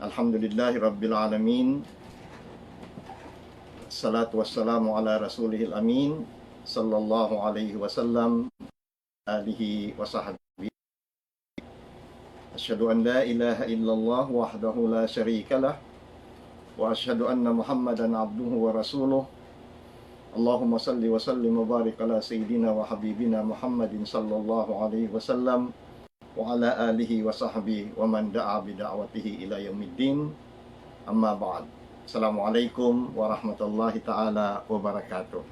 Alhamdulillahi Rabbil Alamin. Salatu wassalamu ala rasulihil amin. Sallallahu alaihi wasallam. Alihi wa sahbihi. Asyhadu an la ilaha illallah wahdahu la syarika lah. Wa asyhadu anna Muhammadan abduhu wa rasuluh. Allahumma salli wa sallim wa barik ala sayyidina wa habibina Muhammadin sallallahu alaihi wasallam wa ala alihi wa sahbihi wa man da'a bi da'watihi ila yaumiddin. Amma ba'd. Assalamualaikum warahmatullahi ta'ala wabarakatuh.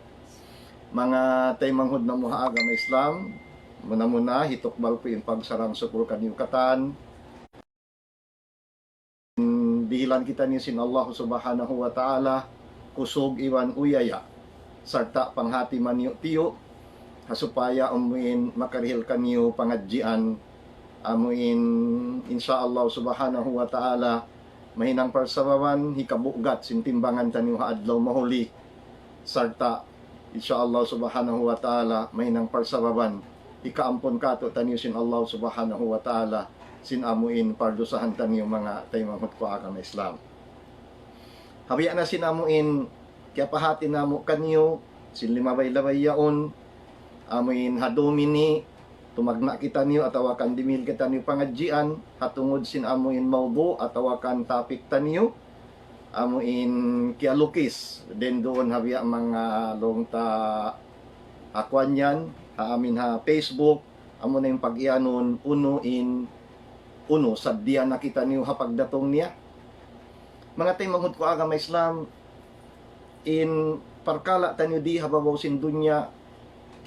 Mga tay manghud na muha agama Islam, muna hitukbal po yung pagsarang sukul kaniukatan. Dihilan kita ni sin Allah subhanahu wa ta'ala, kusog iwan uyaya, sarta panghati maniyo tiyo, hasupaya umuin makarihil kaniyo pangadjian, amuin insyaallah subhanahu wa ta'ala mahinang parsabawan hikabugat sintimbangan taniyo adlaw mahuli sarta insyaallah subhanahu wa ta'ala mahinang parsabawan ikaampon kato taniyo sin Allah subhanahu wa ta'ala sin amuin pardusahan taniyo mga taymamot ko agama Islam. Habiya na sin amuin kaya pahati namo kaniyo sin limabay-labay yaon amuin hadumini tumagna kita niyo atawakan dimil kita niyo pangadjian hatungod sin amuin mawdu atawakan topic taniyo amuin kialukis den doon habiya mga longta akwan yan amin ha Facebook amo na yung pag-ianon uno sadya na kita niyo hapagdatong niya mga tay manghud ko agama Islam in parkala taniyo di hababaw sin dunya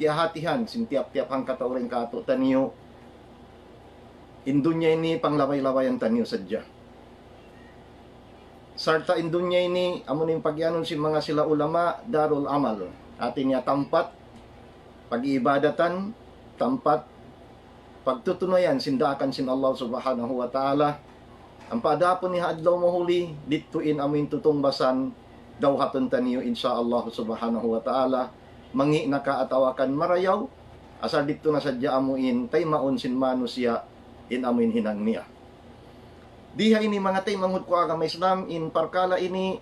hatihan sin tiap-tiap hang katauring kato taniyo indunya ini panglaway-lawayan taniyo sadya sarta indunya ini amunin pagyanon sin mga sila ulama darul amal atin niya tampat pag-iibadatan tampat pagtutunayan sindakan sin Allah subhanahu wa ta'ala ang padapon ni hadlaw mahuli dituin amin tutungbasan daw haton taniyo insyaallah subhanahu wa ta'ala mangi nakaatawakan marayaw asal dito na sadya amuin tay maun sin manusia in amuin hinang niya diha ini mga tay manghud ko agama Islam in parkala ini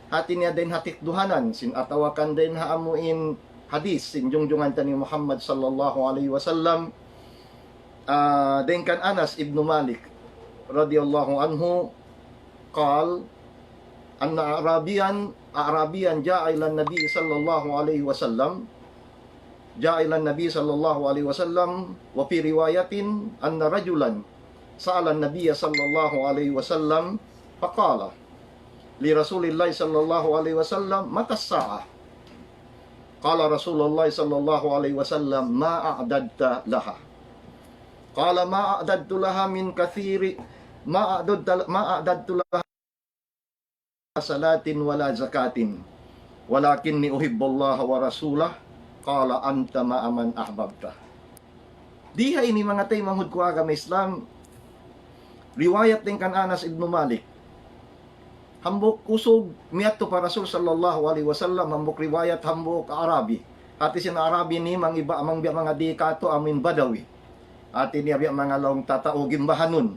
hati niya din hatikduhanan sin atawakan din ha amuin hadis sin jungjungan tani Muhammad sallallahu alaihi wasallam din kan Anas ibn Malik radhiyallahu anhu qal anna Arabian ja'a ila Nabi sallallahu alaihi wasallam wa fi riwayatin anna rajulan sa'ala an-nabiy sallallahu alaihi wasallam faqala li Rasulillah sallallahu alaihi wasallam mata as-sa'ah qala Rasulullah sallallahu alaihi wasallam ma a'dadta laha qala ma a'dadtu laha min kathiri ma a'dadtu laha salatin wala zakatin walakinni uhibbullaha wa rasulah qala anta ma'aman ahbabta. Diha ini mga tay manghud ko agama Islam riwayat din kan Anas ibn Malik hambok usog miadto pa Rasul sallallahu alaihi wasallam hambok riwayat hambok Arabi ati sin Arabi ni mangiba amang mga di kato amin Badawi ati ni mga long tataogim bahanon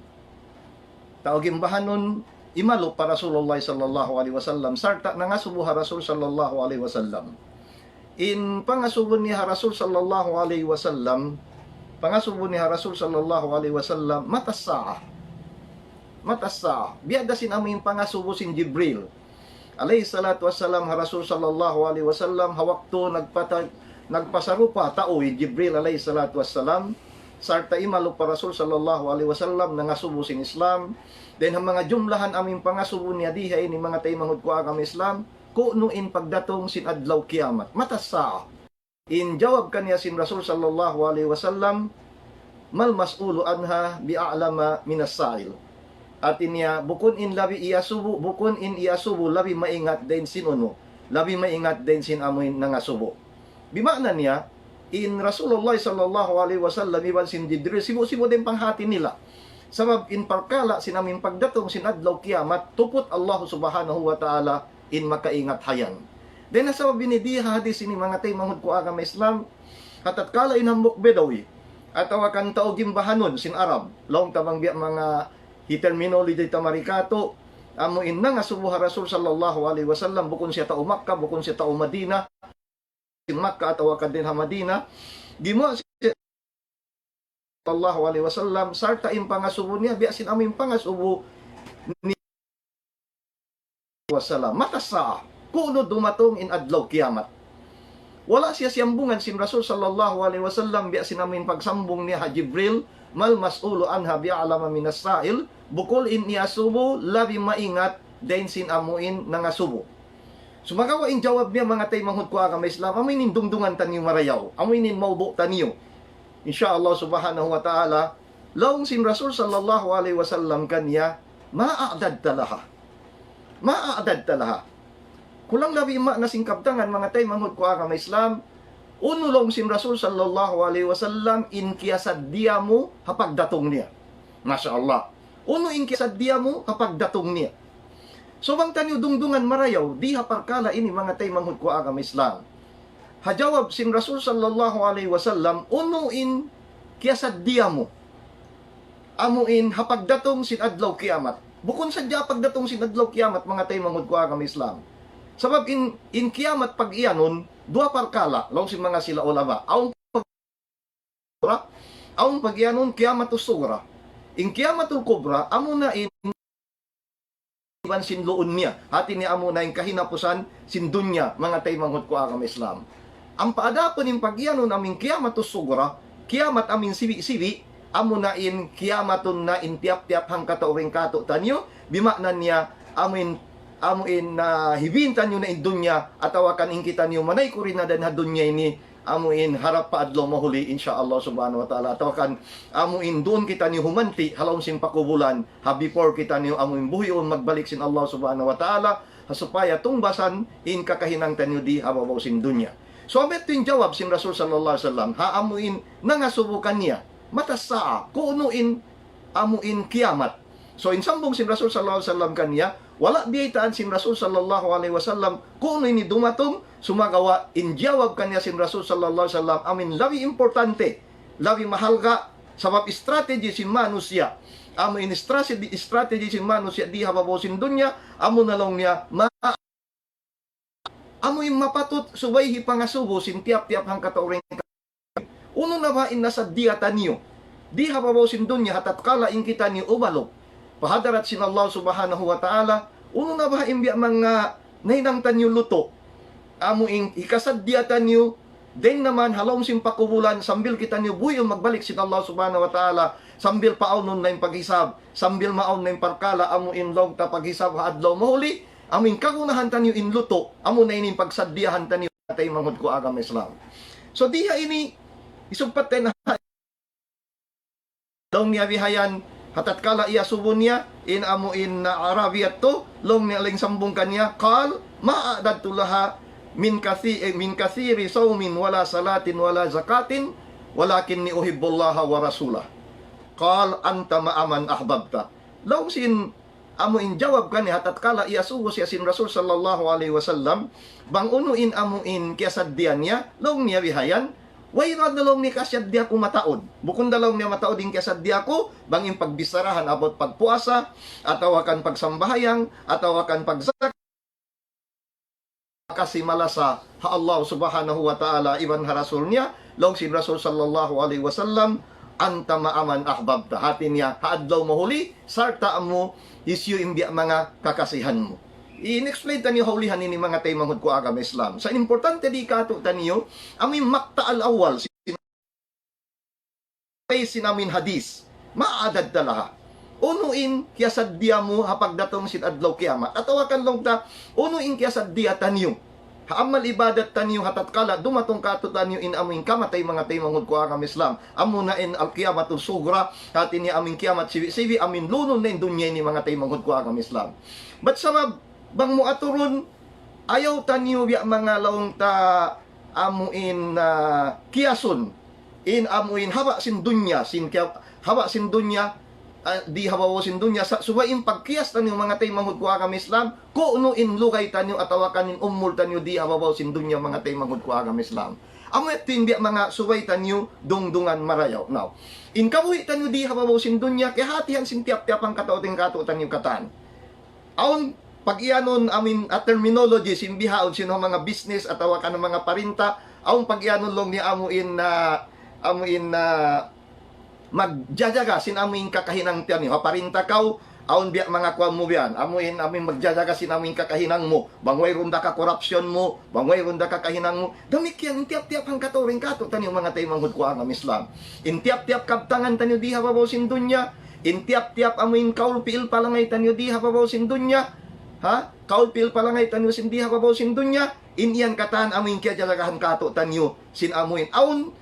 imalo pa Rasulullah sallallahu alaihi wasallam sarta nangasubo ha Rasul sallallahu alaihi wasallam in pangasubon ni ha Rasul sallallahu alaihi wasallam matas saa biada sin amin pangasubo sin Jibril alayhi salatu wassalam ha Rasul sallallahu alaihi wasallam hawakto nagpasarupa taoy Jibril alayhi salatu wassalam sarta imalo pa Rasul sallallahu alaihi wasallam nangasubo sin Islam then ang mga jumlahan aming pangasubo niya diha ini mga tay manghud ko agama Islam kunuin pagdatong sin adlaw kiamat matas saa in jawab kaniya sin Rasul sallallahu alaihi wasallam mal mas'ulu anha bi'alama minas sa'il atin niya bukun in iyasubo labi maingat din sin uno labi maingat din sin amoy nangasubo bimakna niya in Rasulullah sallallahu alaihi wasallam iban sin Jibril sibo din panghati nila sabab in parkala sinamin pagdatong sinadlaw kiamat tupot Allah subhanahu wa ta'ala in makaingat hayan. Then nasa binidiha hadis ini mga tay manghud ko agama Islam hatat kala inhambok bedawi atawa kan taogim bahanon sin Arab long tabang biya mga terminology tamarikato amo in nga subuha Rasul sallallahu alaihi wasallam bukon siya tao Makkah, bukon siya tao Madina, in Makkah atawa kadin ha Madina, gimo siya sallallahu alaihi wasallam sarta in pangasubo niya biasin amin pangasubo ni wasallam matasa kuno dumatong in adlaw kiyamat. Wala siya siyambungan sin Rasul sallallahu alaihi wasallam biasin amin pagsambong niya ha Jibril mal mas'ulu anha bi'alama minas sa'il bukol in niya subo labi maingat dain sin amuin nga subo. Sumagawa in jawab niya mga tay manghud ko aga Islam aminin dungdungan tanyo marayaw aminin mawdu tanyo insyaallah subhanahu wa ta'ala laong sin Rasul sallallahu alaihi wasallam kanya ma'adad talaha kulang labi ma na singkabtangan mga tay manghud ko aga Islam unulong sin Rasul sallallahu alaihi wasallam in kiyasad dia mo kapag datong niya. Masya Allah. Uno in kiyasad dia mo kapag datong niya. So bang tanyo dungdungan marayaw, di haparkala ini mga tay manghud ko agam Islam. Hajawab sin Rasul sallallahu alaihi wasallam, uno in kiyasad dia mo. Amo in hapag datong sin adlaw kiamat. Bukon sadya pagdatong sin adlaw kiamat mga tay manghud ko agam Islam. Sabab in kiamat pag iyanon, dua parkala, long si mga sila ulama. Aung pagyanon kiamatus sugra. In kiamatul kubra, amo na in iban sin luon niya. Hati ni amo na in kahinapusan sin dunya, mga tay manghud ko agam Islam. Ang paadapon in pagyanon aming kiamatus sugra, kiamat amin siwi-siwi, amo na in kiamaton na in tiap-tiap hang katauring kato tanyo, bimaknan niya amin na hibintan nyo na in dunya atawakan in kita nyo manay kurin na dan ha dunya ini amuin harap pa adlaw mahuli insyaallah subhanahu wa ta'ala atawakan amuin doon kita nyo humanti halawon sin pakubulan ha before kita nyo amuin buhiyon magbalik sin Allah subhanahu wa ta'ala supaya tungbasan in kakahinang tanyo di hababaw sin dunya. So abet yung jawab sin Rasul sallallahu alaihi wasallam ha amuin nangasubukan niya matasaa kuunuin amuin kiamat. So insambong sin Rasul sallallahu alaihi wasallam kanya wala biyaitaan sin Rasul sallallahu alaihi wasallam kung ini dumatong sumagawa injawab kanya sin Rasul sallallahu alaihi wasallam amin labi importante labi mahalga sabab strategy sin manusia amin strategy sin manusia di hababaw sin dunya amo nalong niya amo yung mapatut subay hipangasubo sin tiap-tiap hang katauring uno na ba in nasa diatan niyo di hababaw sin dunya hatatkala in kita niyo ubalok pahadarat sin Allah subhanahu wa ta'ala, uno na ba imbya mga nainang tanyo luto, amo ing ikasad dia tanyo, den naman halom sin pakubulan, sambil kita nyo buyo magbalik sin Allah subhanahu wa ta'ala, sambil paaunon na yung paghisab, sambil maon na yung parkala, amo in log ta paghisab haadlaw mahuli, amin kagunahan tanyo in luto, amo na ining pagsaddiyahan tanyo, atay manghud ko agam Islam. So diha ini, isumpat tayo na, long niya bihayan, hatatkala iya subon niya in amuin na Arabiyat to long ni aling sambong kanya qal ma'adad tulaha min kathiri sawmin wala salatin wala zakatin walakin ni uhibbullaha wa rasulah qal anta ma'aman ahbabta long sin amuin jawab kanya hatatkala iya subo siya sin Rasul sallallahu alaihi wasallam bang unuin amuin kiasaddian niya long niya bihayan way rad dalong ni kasyad diya ko mataod. Bukon dalong niya mataod din kasyad diya ko, bangin pagbisarahan abot pagpuasa, atawakan pagsambahayang, atawakan pagzakat. Kasi malasa ha Allah subhanahu wa ta'ala iban ha Rasul niya, long si Rasul sallallahu alaihi wasallam, anta ma'aman ahbabta. Hati niya, haadlaw mahuli, sarta mo, isyu imbya mga kakasihan mo. I-explain taniyo haulihan ini mga tay manghud ko agam Islam. Sa importante di kato taniyo, amin makta al-awwal sinamin hadis, maadad talaha. Unuin kiyasad diya mo hapag datong sin adlaw kiamat. Atawakan long ta, unuin kiyasad diya taniyo. Haamal ibadat taniyo hatatkala dumatong kato taniyo in amin kamatay mga tay manghud ko agam Islam. Amuna in al-kiamatul sugra, hati ni amin kiamat sivi amin lunon na in dunya ni mga tay manghud ko agam Islam. But sabab bang mo aturon ayaw tanyo biya mga laong ta amuin kiason in amuin haba sin dunya di habawo sin dunya subayin pagkiyas tanyo mga tay manghud ko agam Islam ko no in lugay tanyo atawakan in ummul tanyo di habawo sin dunya mga tay manghud ko agam Islam Amo ito yung mga suway tanyo dungdungan marayaw. Now, in kabuhi tanyo di hababaw sin dunya, kaya hatihan sin tiap-tiap ang katauting kato tanyo katan. Aon, pag iyanon amin at terminology, simbihaon sino mga business at awakan ng mga parinta, aon pag iyanon long ni amuin na magjajaga sin amin kakahinang tanyo, parinta kaw, aon biya mga kuwan mo biyan, amuin amin magjajaga sin amin kakahinang mo, bangway runda ka korupsyon mo, bangway runda ka kahinang mo, damik yan, intiap-tiap ang katoring kato, tanyo mga tayo manghud ko ang Islam. Intiap-tiap kabtangan tanyo di hababaw sin dunya, intiap-tiap amuin kaulpil palangay tanyo di hababaw sin dunya, ha? Kaulpil palangay tanyo sin di hababaw sin dunya, iniyan katan amuin kaya jajagahan kato tanyo sin amuin, aon,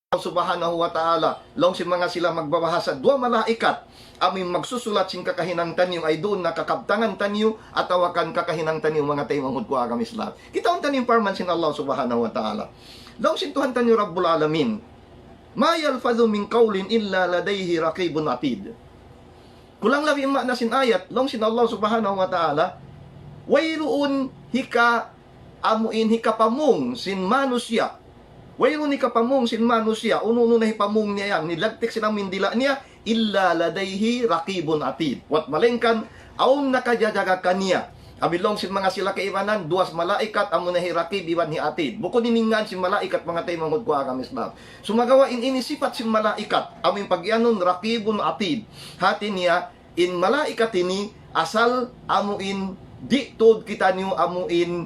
Subhanahu wa ta'ala, long si mga sila magbabahasa, dua malaikat, aming magsusulat sing kakahinang tanyo ay doon nakakabtangan tanyo at awakan kakahinang tanyo mga tayo manghud ko agam Islam. Kita ang tanyo parman sin Allah subhanahu wa ta'ala. Long sintuhan tanyo Rabbul Alamin, ma yalfadhu min qawlin illa ladayhi raqibun atid. Kulang labi na sin ayat, long sin Allah subhanahu wa ta'ala, wayroon hika amuin hika pamung sin manusya, wayro ni kapamong sin manusya, uno-uno na hipamong niya yan, nilagtik sinang mindila niya, illa ladayhi raqibun atid. Wat malengkan, aum nakajajaga kaniya. Abilong sin mga sila kaibanan, duas malaikat, amo na hiraqib, iwan hi atid. Bukod niningan sin malaikat, mga tayo manghud ko agam Islam. Sumagawa in inisifat sin malaikat, aming pagyanon raqibun atid. Hati niya, in malaikat ini, asal amuin, di tod kita niyo amuin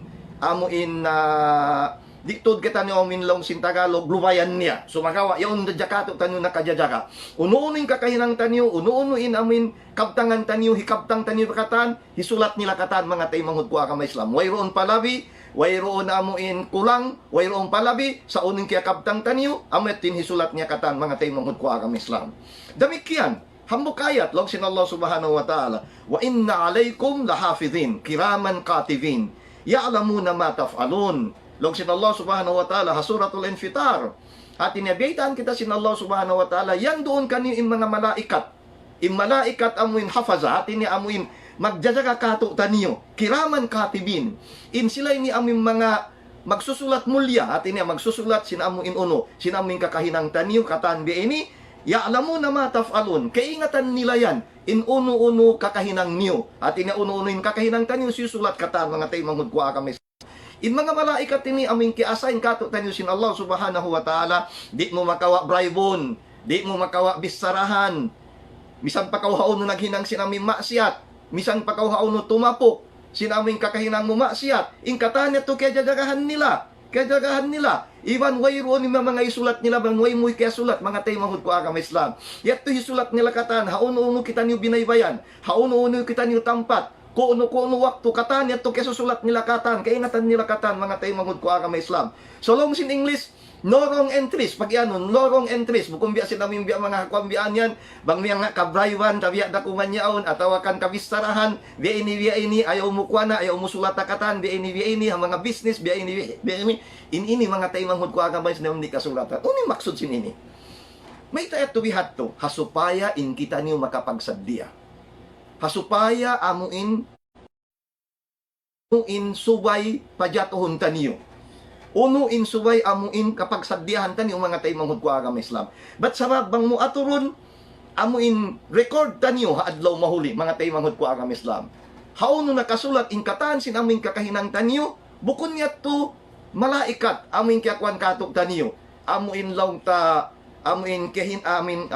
diktod kita ni Omin Long sin Tagalog, lubayan niya. Sumagawa, yung jakato tanyo nakajajaka. Uno-unoin kakahinang tanyo, uno-unoin amin kabtangan tanyo, hikabtang tanyo katan, hisulat nila katan, mga tayo manghud ko agam Islam. Wayroon palabi, wayroon amuin kulang, wayroon palabi, sa uning kaya kabtang tanyo, ametin hisulat niya katan, mga tayo manghud ko agam Islam. Damikyan, hambok ayat, long sin Allah subhanahu wa ta'ala, wa inna alaykum lahafidhin, kiraman katibin, ya'lamuna ma taf'alun. Long sin Allah subhanahu wa ta'ala, hasuratul infitar. At inabitan kita sin Allah subhanahu wa ta'ala, yan doon kanyo yung mga malaikat. Yung malaikat amuin hafaza, at ini amuin magjajaga kato taniyo, kiraman katibin. In sila ini amuin mga magsusulat mulya, at ini magsusulat sin amuin uno, sin amuin kakahinang taniyo, katan bi ini, ya'lamu na ma taf'alun. Kaingatan nila yan, in uno-uno kakahinang niyo. At ini uno-uno in kakahinang taniyo, susulat katan, mga tayo manghud ko agam. In mga malaikat ini aming kiasain kato tanyo sin Allah subhanahu wa ta'ala, di mo makawa bribon, di mo makawa bisarahan, misan pakauhaon no naghinang sin aming maksiat, misan pakauhaon no tumapok, sin aming kakahinang mo maksiat, in katanya to kaya jagahan nila, iwan wayroon ni mga isulat nila, bang way mo kaya sulat, mga tayo manghud ko agam Islam. Yato hisulat nila katan, hauno-uno kita niyo binaybayan, hauno-uno kita niyo tampat, kuno waktu katan yato kaya susulat nila katan, kaingatan nila katan, mga tayo manghud ko agam Islam. So long sin English, no wrong entries, pag yan, no wrong entries, bukong biya sinaming biya mga kwambian yan, bang biya nga kabraywan, tabiya dakuman yaon, atawakan kabistarahan, biya ini, ayaw mo kwa na, ayaw mo sulata katan, biya ini, ang mga business, biya ini, ini mga tayo manghud ko agam Islam, hindi kasulatan. Uning maksud sin ini. May tayat tubihat to, hasupaya in kita niyo makapagsaddiya. Hasupaya amuin subay pajatuhon taniyo. Uno in subay amuin kapag saddiyahan taniyo, mga tayo manghud ko agam Islam. But sabab bang mo aturon amuin record taniyo haadlaw mahuli, mga tayo manghud ko agam Islam. Hauno nakasulat in katan sin amuin kakahinang taniyo, bukon niya to malaikat amuin kiakwan katok taniyo. Amuin law ta amuin kehin amin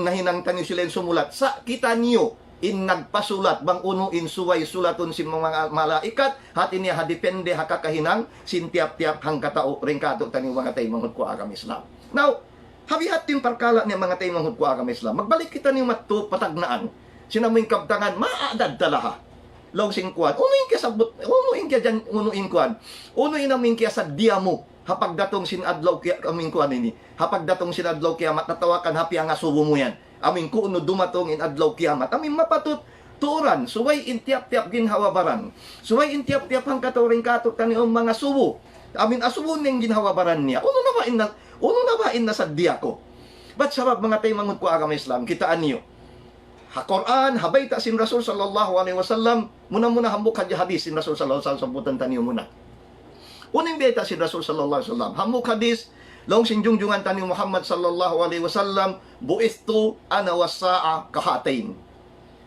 nahinang taniyo sila sumulat sa kita niyo. In nagpasulat bang uno in suway sulaton si mga malaikat hati niya hadepende hakakahinang sintiap-tiap hang katao ring kato tani mga tayo manghud ko agam Islam. Now, habihat yung parkala niya mga tayo manghud ko agam Islam. Magbalik kita niyo matto patagnaan. Sinaming kabtangan maadad talaha. Long sing kuan. Uno in kaya sabot, uno in kaya dyan, uno in kuan. Uno in amin kaya sa diamo. Hapag datong sinadlaw kaya kaming kuan ini. Hapag datong sinadlaw kaya matatawakan hapi ang asubo mo yan. Amin kuno dumatong in adlaw kiamat. Amin mapatut turan. Suway intiap-tiap ginhawabaran. Suway intiap-tiap ang katoring kato taniong mga subo. Amin asubo ning ginhawabaran niya. Uno na ba in nasaddiya ko. But sabab mga tayo manghud ko agam Islam, kitaan niyo. Ha-Quran, habayta sin Rasul sallallahu alaihi wasallam, muna hambok hadis sin Rasul sallallahu alaihi wasallam sambutan taniyo muna. Uning beta si Rasul sallallahu alaihi wasallam. Hamuk hadis long sinjungjungan tani Muhammad sallallahu alaihi wasallam, buistu ana wasaa kahatain.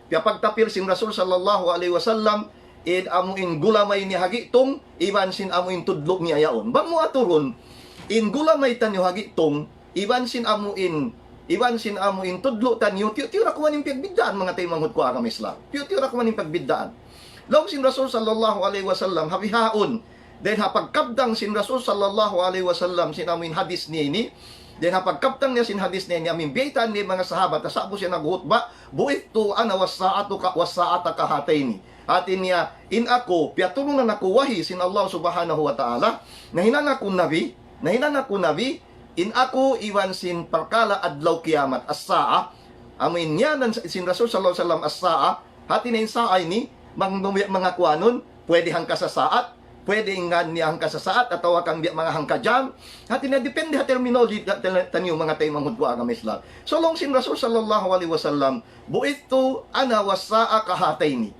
Kaya pagtapir sin Rasul sallallahu alaihi wasallam, id amuin gulamay ni hagitong, iban sin amuin tudlok ni ayaon. Bang mo aturon, in gulamay tanyo hagitong, iban sin amuin tudlo tanyo, tiyo rakuman yung pagbidaan mga tayo manghud ko akam Islam. Tiyo rakuman yung pagbidaan. Long sin Rasul sallallahu alaihi wasallam, habihaon, then hapagkabdang sin Rasul sallallahu alaihi wasallam, sin amuin hadis niya ini, then hapagkabdang niya sin hadis niya, amin biyaitan ni mga sahabat, asabo siya naghutba, buitu ana wasaata kahataini. Atin niya, in ako, piyatulong na nakuwahi sin Allah subhanahu wa ta'ala, nahinan ako nabi, in ako iwan sin perkala adlaw kiamat as-saa, amin niya sin Rasul sallallahu alaihi wasallam as-saa, hati na yung saa ini, mga kuanon, pwede hangka sa saat, pwede nga niya hangka sa saat, at kang mga hangka jam, hati na depende ha terminology tanyo mga tayo manghud ko agam Islam. So long sin Rasul sallallahu alaihi wasallam, buitu ana wasaa kahataini,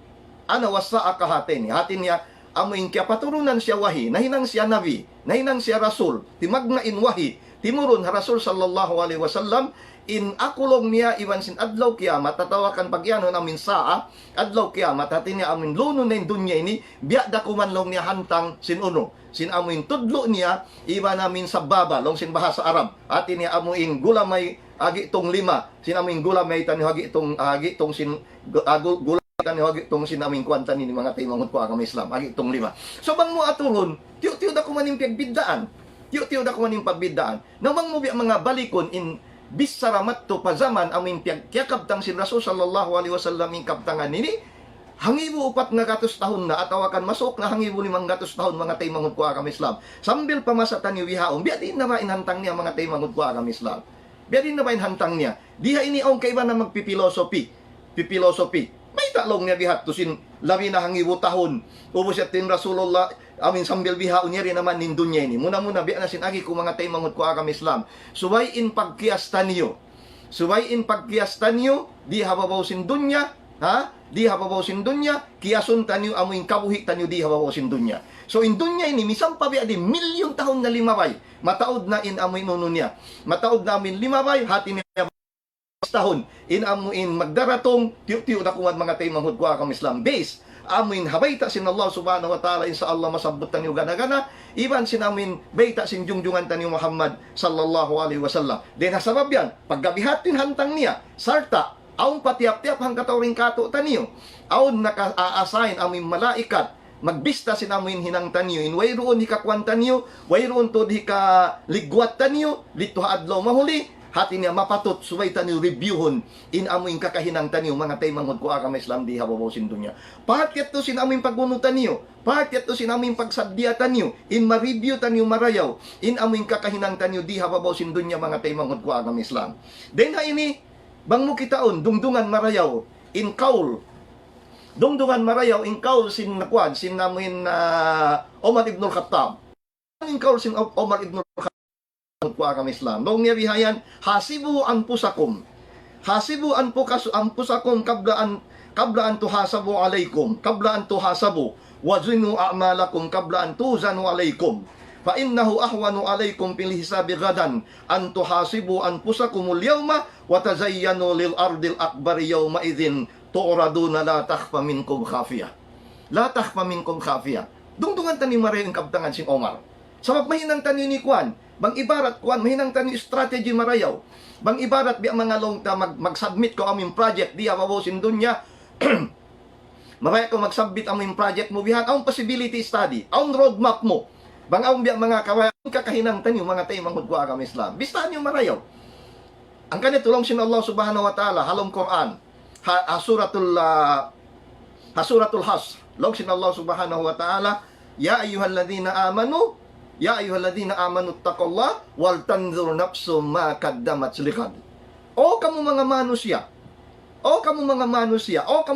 hati niya, amuin kaya paturunan siya wahi, nahinang siya nabi, nahinang siya Rasul, timagna in wahi, timurun ha Rasul sallallahu alaihi wasallam, in akulong niya iwan sin adlaw kiamat, tatawakan pagyano namin saa, adlaw kiamat, hati niya amin luno na yung dunya ini, biyak da kumanlong niya hantang sin uno, sin amuin tudlo niya, iwan namin sa baba, long sin bahasa Arab, hati niya amuin gulamay, agi itong lima, sin amuin gulamay, tani agi itong sin, gulamay, tani agi itong sin amuin kwanta ni mga tayo manghud ko agam Islam, agi itong lima. So bang mo aturon, tiyo da kumaning pagbidaan, tiyo da kumaning pagbidaan, namang mo biyak mga balikon in bisaramat to pa zaman amin piyakabtang si Rasul sallallahu alaihi wasallam in kaptangan nini hangibo 400 tahun na atawakan masok na hangibo 500 tahun mga tay manghud ko agam Islam sambil pamasatan ni wihaon biya din na mainhantang niya mga tay manghud ko agam Islam biya din na mainhantang niya diha ini ong kaiba na magpipilosopi may talong niya bihat to sin labi na hangibo tahun ubos at tin Rasulullah amin sambil bihaon niya rin naman nin dunya ini. Muna biya na sinagi ko mga tayo manghud ko agam Islam. Suwayin pagkiastan niyo. Di hababaw sin dunya. Di hababaw sin dunya. Kiasun tanyo amuin kabuhi tanyo di hababaw sin dunya. So in dunya ini, misang pabiya di milyon tahon na limabay. Mataod na in amuin nuno niya. Mataod na amin limabay. Hati niya tahon. In amuin magdaratong. Tiyo na kumad mga tayo manghud ko agam Islam. Base. Amin habayta sin Allah subhanahu wa ta'ala insa Allah masabutan yung gana-gana iban sin amin bayta sin jungjungan tan yung Muhammad sallallahu alaihi wasallam den hasabab yan paggabihatin hantang niya sarta aun patiap-tiap hang katawring kato taniyo aun naka-assign amin malaikat magbista sin amin hinang taniyo in wayroon hikakwan taniyo wayroon to hika ligwat taniyo lito adlaw mahuli hati niya mapatot subay tanyo reviewon in amuin kakahinang tanyo mga tay manghud ko agam Islam di hababaw sin dunya pahat to sin amuin pagbunutan niyo pahat to sin amuin pagsadya tanyo in ma-review tanyo marayaw in amuin kakahinang tanyo di hababaw sin dunya mga tay manghud ko agam Islam then ha ini bang mo kitaon dungdungan marayaw in kaul sin nakwan sin amuin Omar ibn al-Khattab in kaul sin Omar ibn al-Khattab ko agam Islam. Dong niya bihayan, hasibu anpusakum kabla an tuhasabu alaikum, kabla an tuhasabu, wazinu a'malakum kabla an tuzanu alaikum. Fa innahu ahwanu alaikum fil hisabi gadan an tuhasibu anpusakumul yawma wa tazayyanu lil ardil akbar yawma idzin tu'raduna la takhfa minkum khafiyah. Dungdungan tani marayon kabtangan sing Omar. Sabab mahinang tani ni Kwan, bang ibarat Kwan, mahinang tani strategy marayaw. Bang ibarat biya mga long ta mag-submit ko aming project, di hababaw sin dunya. Maraya ko mag-submit aming project mo, bihan ang possibility study, ang roadmap mo. Bang ang biya mga kawayan, kakahinang tani mga tayo manghud ko agam Islam. Bistahan yung marayaw. Ang kanit tulong sin Allah subhanahu wa ta'ala, halong Quran, Hasuratul Hasr, long sin Allah subhanahu wa ta'ala, Ya ayyuhalladhina amanu taqullah wal tanzur nafsum ma qaddamat lighad. O kamu mga manusia, o kamu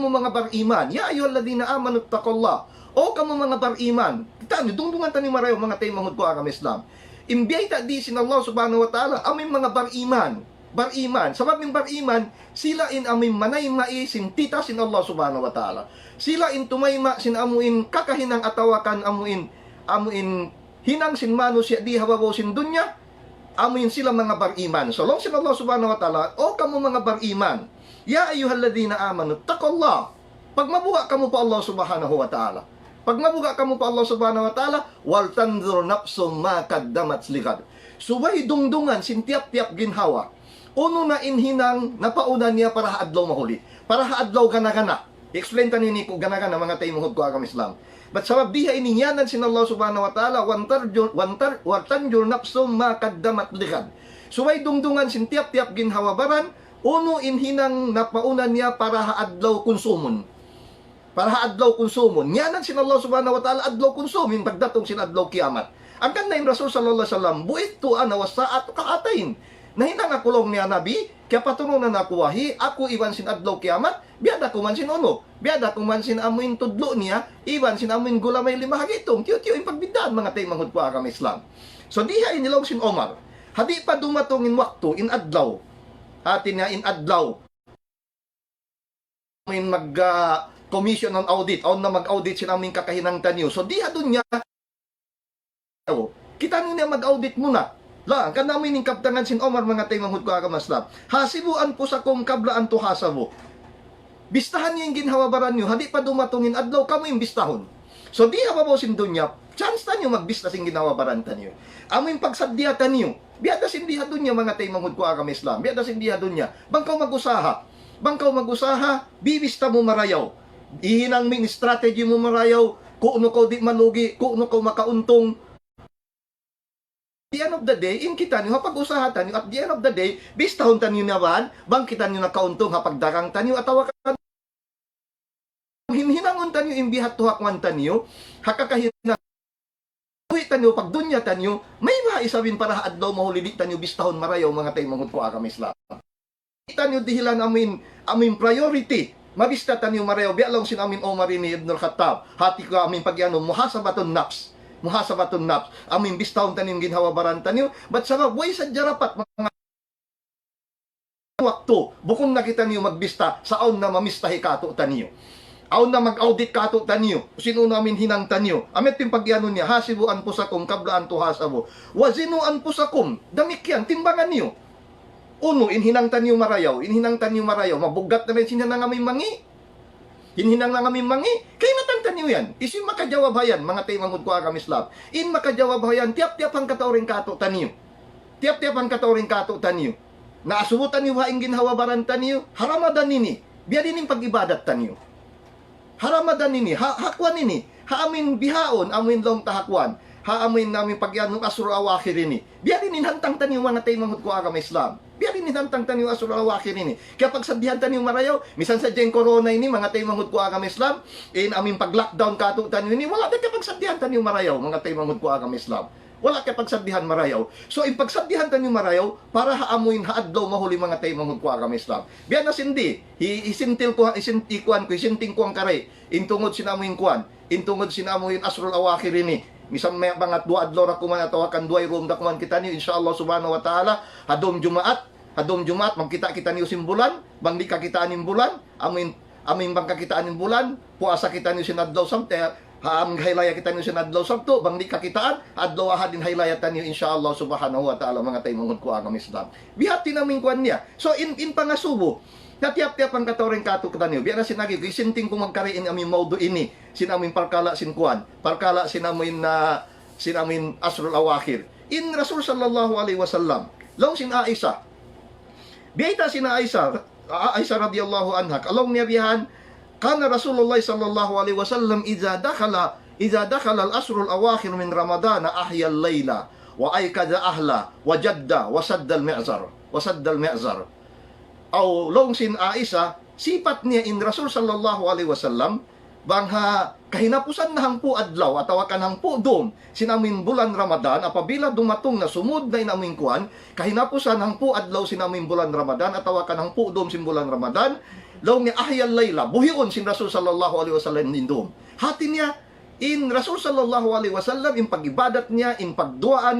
mga bariman, ya ayyuhalladhina amanu taqullah. O kamu mga bariman. Kita dungdungan tani marayo mga tay manghud ko agam Islam. Imbiyay ta di sin Allah subhanahu wa ta'ala aming mga bariman. Sabab yung bariman, sila in amin manayma sin tita sin Allah subhanahu wa ta'ala. Sila in tumayma sin amuin kakahinang atawakan amuin hinang sin manusia di hababaw sin dunya, amin sila mga bariman. So long sin Allah subhanahu wa ta'ala, o kamu mga bariman, ya ayyuhalladhina amanu, taqullah. Pag mabuha kamu pa Allah subhanahu wa ta'ala, pag mabuha kamu pa Allah subhanahu wa ta'ala, wal tanzur nafsum ma qaddamat ligad. Subay dungdungan sin tiap-tiap ginhawa. Uno na inhinang napauna niya para haadlaw mahuli. Para haadlaw gana-gana. Explain tanin ni ko gana-gana mga taymuhod ko agam Islam. But sabab diha ininyanan sin Allah subhanahu wa ta'ala, wantanjur nafsum ma qaddamat ligad. Subay dungdungan sin tiap-tiap ginhawabaran, uno inhinang napaunan niya para haadlaw konsumon. Para haadlaw konsumon. Nyanan sin Allah subhanahu wa ta'ala adlaw konsumin pagdatong sin adlaw kiamat. Ang kanna yung Rasul sallallahu alaihi wasallam, buit to ana wasaat kaatain. Nahinang akulong niya nabi, kaya patununan ako wahi, ako iwan sin adlaw kiamat, biada ko man sin ono, biada ko man sin amuin tudlo niya, iwan sin amuin gulamay lima hagitong, tiyo-tiyo yung pagbidaan mga tayo manghud ko agam Islam. So diha inilong sin Omar, hadi pa dumatong in wakto, in adlaw, atin nga in adlaw, amin mag-commission on audit, on na mag-audit sin amin kakahinang tanyo. So diha dun niya, kita niya mag-audit muna. La, kan namin ning kaptangan sin Omar mga tayo manghud ko agam Islam. Hasibuan po sa kong kablaan to hasabo. Bistahan niyo yung ginhawabaran niyo, hadi pa dumatungin adlaw kamo yung bistahon. So di hababaw sin dunya, chance ta niyo magbista sing ginhawabaran ta niyo. Amo yung pagsadya ta niyo. Biada sin diha dunya mga tayo manghud ko agam Islam. Biada sin diha dunya. Bangkaw mag-usaha. Bangkaw mag-usaha, bibista mo marayaw. Ihinang min strategy mo marayaw, kuno ko di malugi, kuno ko makauntong. At the end of the day, in kita nyo, hapag-usahatan nyo, at the end of the day, bistahon tanyo naman, bang kita nyo nakauntong, hapagdarang tanyo, at tawakan hinhinangon tanyo, imbihat tuhakwan tanyo, hakakahinang, uwi tanyo, pagdunya tanyo, may maisawin para adlaw mahulili tanyo, bistahon marayaw, mga tayo manghud ko agam Islam. Kita nyo dihilan amin priority, mabista tanyo marayaw, bialong sin amin Omar ni Ibn al-Khattab, hati ko amin pagyano, muhasabatun nafs, amin bistahon tanim ginhawabaran tanyo, but sa way sa jarapat mga waktu bukong nakita niyo magbista saon na mamistahi kato tanyo, aon na mag-audit kato tanyo, sino namin hinang tanyo, amit yung pagyano niya, hasibuan po sa kum kablaan to hasabo, wazinuan po sa kum, damikyan timbangan niyo. Uno, inhinang tanyo marayaw, mabugat na rin siya na ngamin mangi. Hinhinang na ngamin mangi, kaya natangtan niyo yan. Isin makajawab hayan, mga tayo manghud ko agam Islam. In makajawab hayan, tiap-tiap ang katawring kato tanyo. Tiap-tiap ang katawring kato tanyo. Naasubutan niyo haing ginhawabaran tanyo, haramadan nini, biadinin pag-ibadat tanyo. Haramadan nini, hakwan nini, haamin bihaon, amin long tahakwan, haamin namin pagyanong asur awakir ini. Biadinin hantang tanyo mga tayo manghud ko agam Islam. Biarin ni hantang tanyo asur awakir ini. Kaya pagsadihan tanyo marayaw, misan sa diyeng corona ini, mga tayo manghud ko agam Islam, in amin pag-lockdown kato tanyo ini, wala ka pagsadihan tanyo marayaw, mga tayo manghud ko agam Islam. Wala ka pagsadihan marayaw. So, in pagsadihan tanyo marayaw, para haamuin haadlaw mahuli mga tayo manghud ko agam Islam. Biyan na sindi, isinting ko ang kare, intungod sinamuin kuan, intungod sinamuin asrul awakir ini. Misang may mga dua adlaw ra kuman atawakan duay room da kuman kita niyo insyaallah subhanahu wa taala hadom Jumaat magkita kita niyo simbulan bang di kakitaan ning bulan amin bang kakitaan ning bulan puasa kita niyo sinadlaw sabte haam haylaya kita niyo sinadlaw sabto bang di kakitaan adlaw ahad din haylaya tanyo insyaallah subhanahu wa taala mga tayo manghud ko agam Islam bihati namin kuan niya so in pangasubo na tiap-tiap ang katawring kato tanyo biya na sinagi isinting kung magkariin amin maudo ini sinamin parkala sin kuan parkala sinamin asrul awakir in Rasul sallallahu alaihi wasallam long sin Aisha biya sin Aisha radhiyallahu anha kalong niya bihan kana Rasulullah sallallahu alaihi wasallam idza dakhala al-asrul awakhir min Ramadan ahya al-laila wa aykada ahla wa jadda wa sadda al-mi'zar aw long sin Aisha sipat niya in Rasul sallallahu alaihi wasallam bangha kahinapusan na hangpo adlaw atawakan hangpo dom sinamin bulan Ramadan apabila dumatong na sumud na inamin kuan kahinapusan hangpo adlaw sinamin bulan Ramadan atawakan hangpo dom sin bulan Ramadan law ni ahyal layla buhion sin Rasul sallallahu alaihi wasallam nindom hati niya in Rasul sallallahu alaihi wasallam in pagibadat niya in pagduaan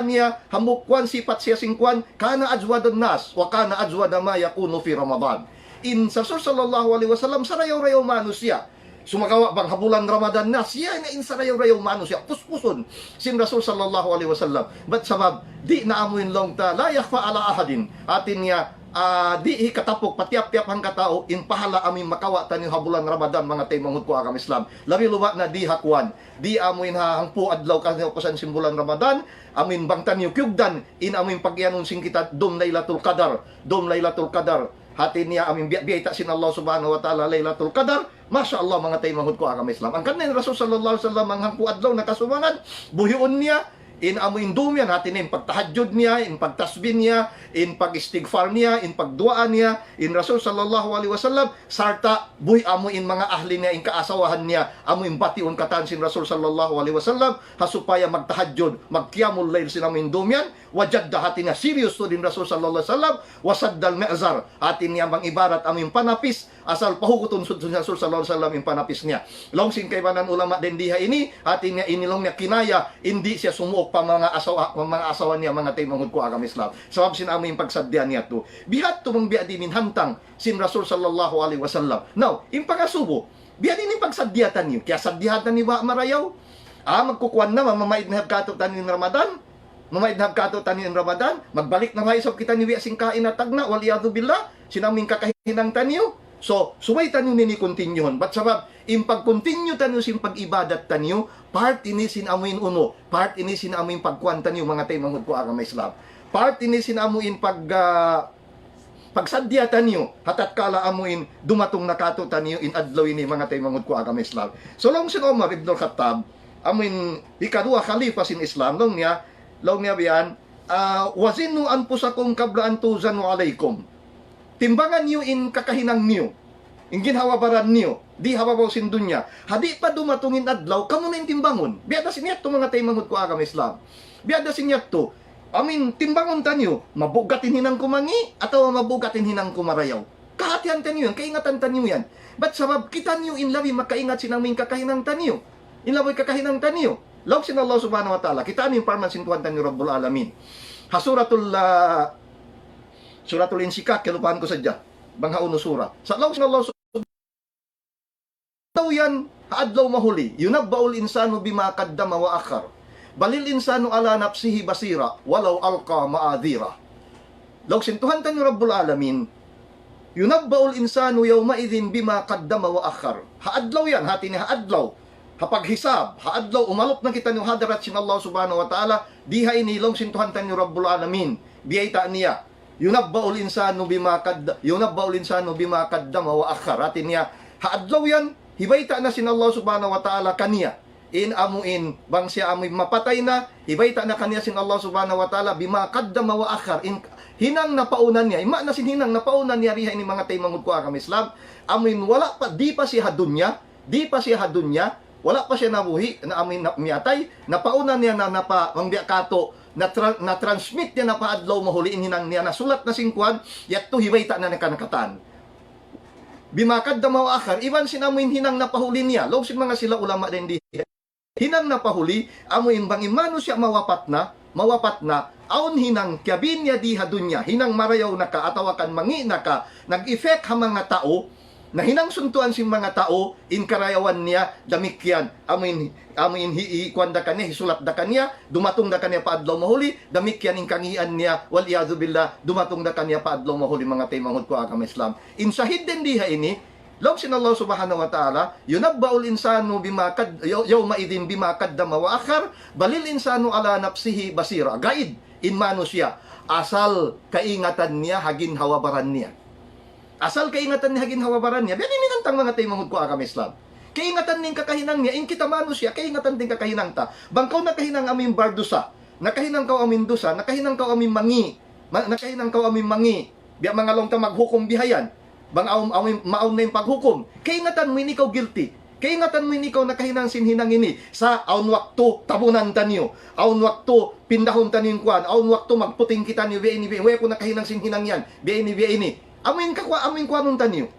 niya hambuk kuan sipat siya singkuan kana ajwadun nas wa kana ajwada ma yakunu fi Ramadan in Rasul sallallahu alaihi wasallam sarayaw-rayaw manusia Sumagawa bang habulan Ramadan na siya na insarayaw-rayaw manusia puspuson sin Rasul sallallahu alaihi wasallam. But sabab di naamuin long ta la yakhfa ala ahadin atin niya di katapok patiap-tiap ang katao in pahala amin makawa tanin habulan Ramadan mga tay manghud ko agam Islam. Labi luwa na di hakwan di amuin ha hangpo adlaw kanyo pasan simbulan Ramadan amin bangtan yu kyugdan in amin pagyanon sing kita dom Lailatul Qadar hati niya amin biya sin Allah subhanahu wa ta'ala Lailatul Qadar. Masya Allah mga tay manghud ko agam Islam. Ang kanin Rasul sallallahu alaihi wasallam ang hangpo adlaw nakasumangan buhion niya in amuin dumyan hati niya in pagtahajjud niya, in pagtasbih niya, in pag-istighfar niya, in pagduaan niya, in Rasul sallallahu alaihi wasallam sarta buhi amuin mga ahli niya in kaasawahan niya amuin bation katan sin Rasul sallallahu alaihi wasallam hasupaya magtahajjud magqiyamul lail sin amuin dumyan wajadda hati niya serious to din Rasul sallallahu alaihi wasallam wasaddal me'zar hati niya bang ibarat amuin panapis asal pahuguton sud Rasul sallallahu alaihi wasallam in panapis niya long sin kay banan ulama den diha ini hati niya inilong niya kinaya hindi siya sumuok pa mga asawa niya mga tay manghud ko agam Islam sabab sin amin pagsadya niya to bihat tumang biadi min hantang sin Rasul sallallahu alaihi wasallam now in pagasubo biadi ni pagsadyatan niyo kaya sadyatan ni wa marayaw magkukuan na mamamaid na habkato tanin Ramadan mamamaid na habkato tanin Ramadan magbalik na maisog kita ni sing kain na tagna wal iyadu billah sinaming kakahinang taniyo. So, suway tanyo nini kontinyuhon. But sabab, in pag-continue tanyo sin pag-ibadat tanyo, part ini sin amuin uno, part ini sin amuin pagkuan tanyo mga tay manghud ko agam Islam. Part ini sin amuin pagsadya tanyo, hatat kala amuin dumatong nakato tanyo in adlaw ini mga tay manghud ko agam Islam. So, long sin Omar ibn Khattab, amuin ikadua khalifa sin Islam, long niya biyan, wazinu anpusakum kabla antuzanu alaikum. Timbangan niyo in kakahinang niyo. In ginhawabaran niyo. Di hawabaw sin dunya. Hadi pa dumatungin adlaw, kamo na yung timbangon. Biada sinyat to mga tay manghud ko agam Islam. Biada sinyat to. Timbangon tanyo. Mabugatin hinang kumangi, atau mabugatin hinang kumarayaw. Kahatian tanyo yan, kaingatan tanyo yan. But sabab kita niyo in labi makaingat sinaming kakahinang tanyo. In labi kakahinang tanyo. Law sin Allah subhanahu wa ta'ala. Kita niyo parman sintuan tanyo Rabbul Alamin. Suratul Insikak, kelupaan ko sadya. Bangha uno sura. Sa law sin Allah subhanahu yan, haadlaw mahuli. Yunabbaul insanu bima qaddama wa akhar. Balil insanu ala nafsihi basira, walau alqa ma'adhira. Law sin Tuhan tanyo Rabbul Alamin, yunabbaul insanu yawma idhin bima qaddama wa akhar. Haadlaw yan, hati ni haadlaw. Hapaghisab, haadlaw, umalop na kita ng hadarat sin Allah subhanahu wa ta'ala, diha inilong sin Tuhan tanyo Rabbul Alamin. Biyayta niya. Yunabbaul insanu bima qaddama wa akhar. Atin niya, haadlaw yan, hibayta na sin Allah subhanahu wa ta'ala kaniya. In amuin, bang siya amuin mapatay na, hibayta na kaniya sin Allah subhanahu wa ta'ala bima qaddama wa akhar. In hinang napaunan niya, ima na sin hinang napaunan niya riha ini mga tay manghud ko agam Islam. Amuin wala pa, di pa siya hadunya, wala pa siya nabuhi, na amin miyatay, napaunan niya na mangbiya kato, na transmit niya na paadlaw mahuliin hinang niya, nasulat na singkuan, yat to hiwayta na nakanakatan. Bimakad na mawakar, iban sinamuin hinang napahuli niya, law sin mga sila ulama din di, hinang napahuli, amuin bang imano siya mawapat na, aun hinang kyabin niya di hadunya, hinang marayaw na ka, atawakan mangi na ka, nag-effect ha mga tao, na hinang suntuan si mga tao in karayawan niya damikyan amin hiikuan da kanya hisulat da kanya dumatong da kanya paadlaw mahuli damikyan in kangian niya wal iyadu billah dumatong da kanya paadlaw mahuli mga tay manghud ko agam Islam in sahid din diha ini law sin Allah subhanahu wa ta'ala yunabbaul insanu bima yawma idin bima qaddama wa akhar balil insanu ala nafsihi basira gaid in manusia asal kaingatan niya hagin hawabaran niya. Asal kaingatan ni hagin hawabaran niya, biyan iningantang mga tay manghud ko agam Islam. Kaingatan ning kakahinang niya, in kita manusia, kaingatan din kakahinang ta. Bangkaw nakahinang amin bardusa, nakahinang kaw amin dusa, nakahinang kaw amin mangi, biya mga long ta maghukom bihayan, bang maon na yung paghukom. Kaingatan mo ikaw guilty. Kaingatan mo ikaw nakahinang sinhinang ini sa aun waktu tabunan tanyo, aun waktu pindahon tanyo kuan, aun waktu magputing kita niyo, biya ini, ko nakahinang sinhinang yan, biya ini. Amin kwanon tanyo.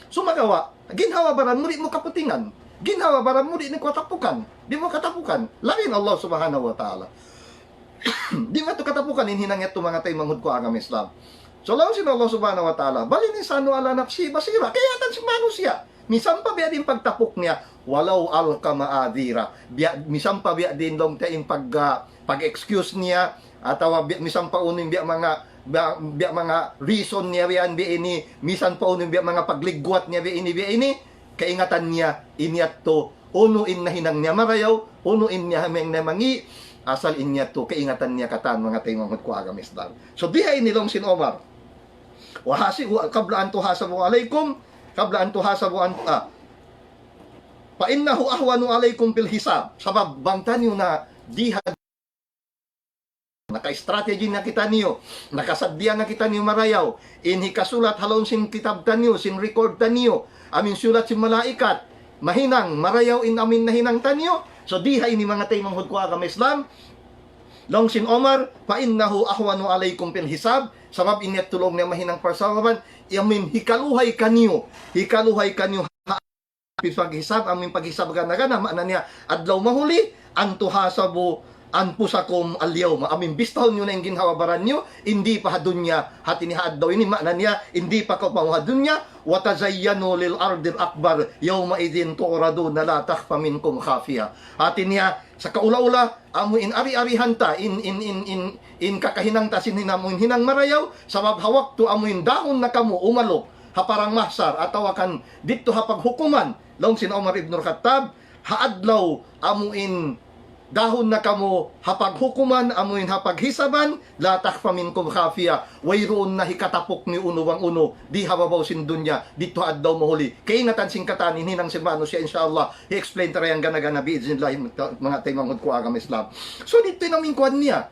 Sumagawa, ginhawabaran mo di mo kaputingan. Ginhawabaran mo di mo katapukan. Di mo katapukan. Lain Allah subhanahu wa ta'ala. Di mo ito katapukan, hinang ito mga tay manghud ko agam Islam. So lang sin Allah subhanahu wa ta'ala, balin insanu ala nafsi basira. Kaya tan si manusia. Misam pa biya din pagtapok niya, walau al-kamaadira. Misam pa biya din dong taing pag-excuse niya, atau misam pa unin biya mga reason niya biya ini, misan pa unin biya mga pagligwat niya biya ini, kaingatan niya, iniat to, unuin na hinang niya marayaw, unuin niya hameng na mangi, asal inya to, kaingatan niya katan mga taimangod ko agamisdan. So diha inilong sin Omar. Wahasi kablaan to hasabu alaikum, kablaan to hasabu fa innahu ahwanu alaikum fil hisab. Sabab bangtan niyo na diha naka-strategy na kita niyo, nakasadya na kita niyo marayaw, inhi kasulat halon sin kitab taniyo, sin record taniyo, amin sulat sin malaikat, mahinang marayaw in amin na hinang taniyo. So diha ini mga taymanghod ko agam Islam. Long sin Omar, fa innahu ahwanu alaikum fil hisab, sabab inyat tulong niya mahinang parsawaban, amin hikaluhay kanyo paghisab, amin paghisab gana mana niya adlaw mahuli, antuhasabu anpusakum al-yawma, amin bistahon nyo na yung ginhawabaran nyo, hindi pa hadunya hati ni haddaw ini, makna niya hindi pa ka pamuhadunya, watazayyanu lil ardil akbar yawma idin tu'raduna la takhfa minkum khafiya. Hati niya sa kaula-ula amo in ari-arihan ta in kakahinang ta sinhinamun hinang marayaw, sabab hawak to amo in dahon na kamo umalok haparang mahsar ataw akan dito hapaghukuman. Long sin Omar ibn Khattab, haadlaw amo in dahon na kamo hapaghukuman, amuin hapaghisaban, la takhfa minkum khafiya, wayroon na hikatapok ni uno wang uno, di hababaw sin dunya, dito addaw mahuli. Kaingatan sing katanin, hinang simano siya inshallah, i-explain tarayan gana-gana, biiznillah, mga taymangod ko agam Islam. So dito namin kuhan niya,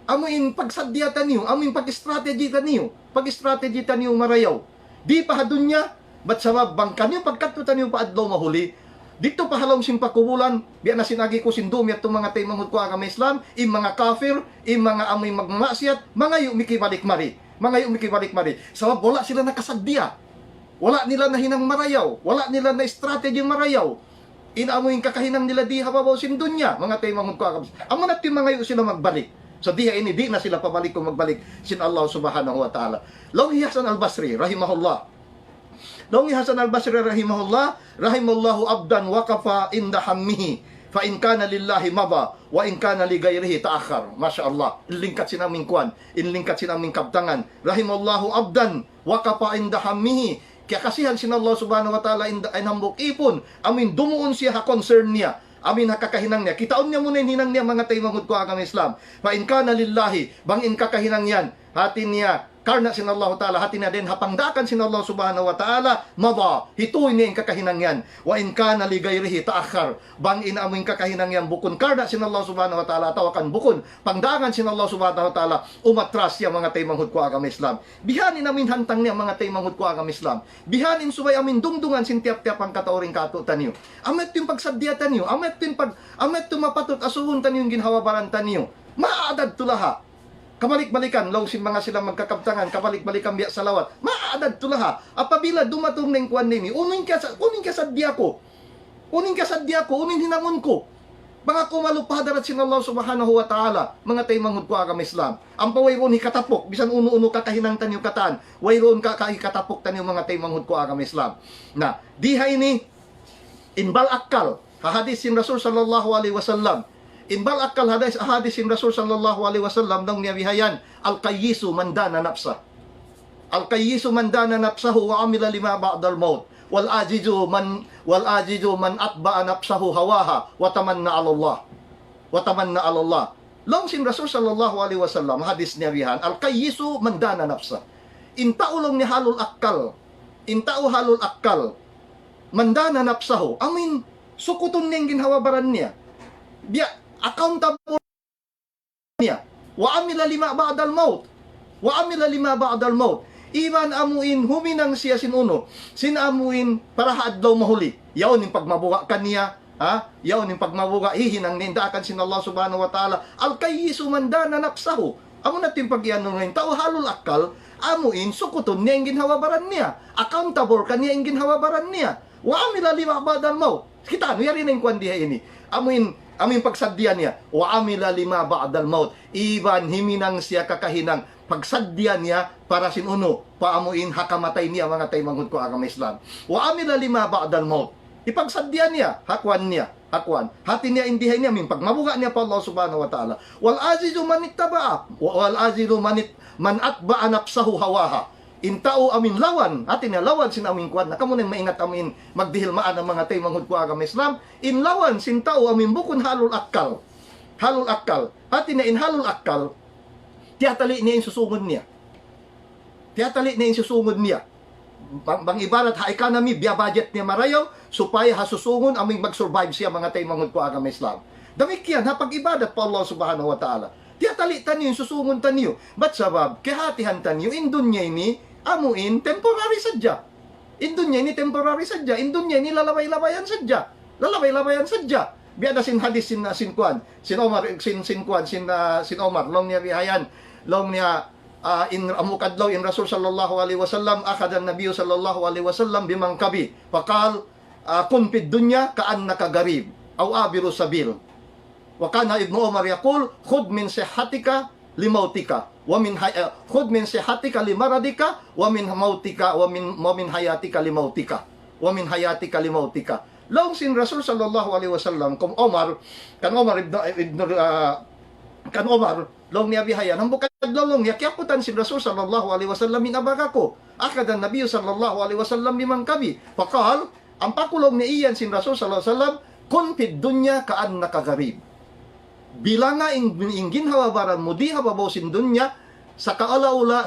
amuin pagsadyatan niyo, amuin pag-strategy niyo marayaw. Di pa hadunya, ba't sa bangkan niyo, pagkatutan niyo pa adlaw mahuli, dito pa halong simpakubulan, biya na sinagi ko sindumi at itong mga taymanghod ko agam Islam, im mga kafir, im mga amoy magmamasyat, mga yu mikibalik-mari. Sabab wala sila nakasagdiya. Wala nila na hinang marayaw. Wala nila na strategy marayaw. Inamoy kakahinang nila di hababaw sindunya, mga taymanghod ko agam Islam. Amo natin mga yu sila magbalik. So diha ini, di na sila pabalik kung magbalik sin Allah subhanahu wa ta'ala. Lawi Hasan al-Basri, rahimahullah. Nung Hasan al-Basri rahimallahu abdan waqafa inda hammihi, fa in kana lillahi maba wa in kana li ghairihi ta'akhkhar. Masyaallah, inlingkat sinaming kuan, inlingkat sinaming kabtangan. Rahimallahu abdan waqafa inda hammihi, kaya kasihan sin Allah subhanahu wa ta'ala in hambok ipon, amin dumuon siya ha concern niya, amin nakakahinang niya. Kitaon niya muna hinang niya mga taymanghod ko agam Islam. Fa in kana lillahi, bang in kakahinang yan, hati niya karna sin Allah Ta'ala, hati na din hapangdakan sin Allah subhanahu wa ta'ala, maba, hituin niya yung kakahinang yan. Wa in kana li ghairihi ta'akhkhar, bang inamoy kakahinang yan, bukon karna sin Allah subhanahu wa ta'ala, tawakan bukon, pangdakan sin Allah subhanahu wa ta'ala, umatras siya mga taymanghod ko agam Islam. Bihanin namin hantang niya mga taymanghod ko agam Islam. Bihanin subay amin dungdungan sin tiap-tiap ang katauring katutan niyo. Amet yung pagsadyatan niyo, amet yung mapatot asuhun tan yung ginhawabaran tan niyo. Maadad tulaha. Kabalik-balikan, long sin mga sila magkakabtangan, kabalik-balikan biya salawat, maadad tulaha. Apabila dumatong na yung kuwan nini, unin ka sadya ko, unin hinangon ko. Mga kumalupadarat sin Allah subhanahu wa ta'ala, mga taymanghod ko agam Islam. Ang pawayron hikatapok, bisan uno-uno kakahinang tanyo kataan, wayron kakahikatapok tanyo mga taymanghod ko agam Islam. Na, diha ini, inbal akal, hahadis sin Rasul sallallahu alaihi wasallam, inbal akal hadis sin Rasul sallallahu alaihi wasallam nang niyabihayan, al-qayyisu man dana nafsa. Al-qayyisu man dana nafsahu wa amila lima ba'dal maut. Wal ajizu man atba'a nafsahu hawaha wa tamanna 'ala Allah. Long sin Rasul sallallahu alaihi wasallam hadis niyabihan, al-qayyisu man dana nafsa. Intaulong ni halul akal. Halul akal. Man dana nafsahu. Amin sukutun ning ginhawabaran niya. Biya accountable niya. Wa amila lima ba'dal maut. Iman amuin huminang siya sinuno. Sinamuin para hadlaw mahuli. Yaon yung pagmabuga kaniya, yaon yung pagmabuga hihinang nindakan sin Allah subhanahu wa ta'ala. Al-qayyisu man dana nafsahu. Amo natin pag-iano ngayon, tao halul akal, amuin sukuton niya yung ginhawabaran niya. Accountable kaniya yung ginhawabaran niya. Wa amila lima ba'dal maut. Kita, ano yari na yung kwan diha ini. Amuin, aming pagsadyan niya, wa amila lima ba'dal maut, iban himinang siya kakahinang, pagsadyan niya para sinuno, paamuin hakamatay niya mga tay manghud ko agama Islam. Wa amila lima ba'dal maut, ipagsadyan niya, hakwan hati niya indihay niya, min pagmabuga niya pa Allah subhanahu wa ta'ala. Wal azizu man ittaba'a, wal azizu man atba'a nafsahu hawaha. Intao amin lawan, hati niya lawan sin amin kuan, nakamunang maingat amin magdihilmaan ang mga tay manghud ko agama Islam. In lawan sin tao amin bukon halul akkal, hati niya in halul akkal, tiyatali niya yung susungod niya, bang ibarat ha economy biya budget niya marayaw supaya hasusungon aming mag-survive siya mga tay manghud ko agama Islam. Damikyan ha pag-ibadat pa Allah subhanahu wa ta'ala. Tiyatali taniyo yung susungon taniyo. Ba't sabab kehatihan taniyo indun niya ini amuin temporary sadya. Indun niya ini temporary sadya. Indun niya ini lalabay-labayan sadya. Biada sin hadis sin kuan. Sin Omar long niya bihayan. Long niya in amukadlaw in Rasul sallallahu alaihi wasallam akadan Nabi sallallahu alaihi wasallam bimangkabi faqal kun fid dunya ka'annaka garib aw abiru sabil wa kana Ibnu Umar yaqul khudh min sihhatika limautika wa min khudh min sihhatika limaradika wa min mautika wa min hayatika limautika long sin Rasul sallallahu alaihi wasallam kan Omar long niya bihayan ang bukad long niya kiyakutan si Rasul sallallahu alaihi wasallam minabagako akadan Nabi sallallahu alaihi wasallam bimangkabi faqal ang pakulong ni iyan si Rasul sallallahu alaihi wasallam kun fid dunya ka'annaka garib bilanga ing ginhawabaran mo di hababaw sin dunya sa kaula-ula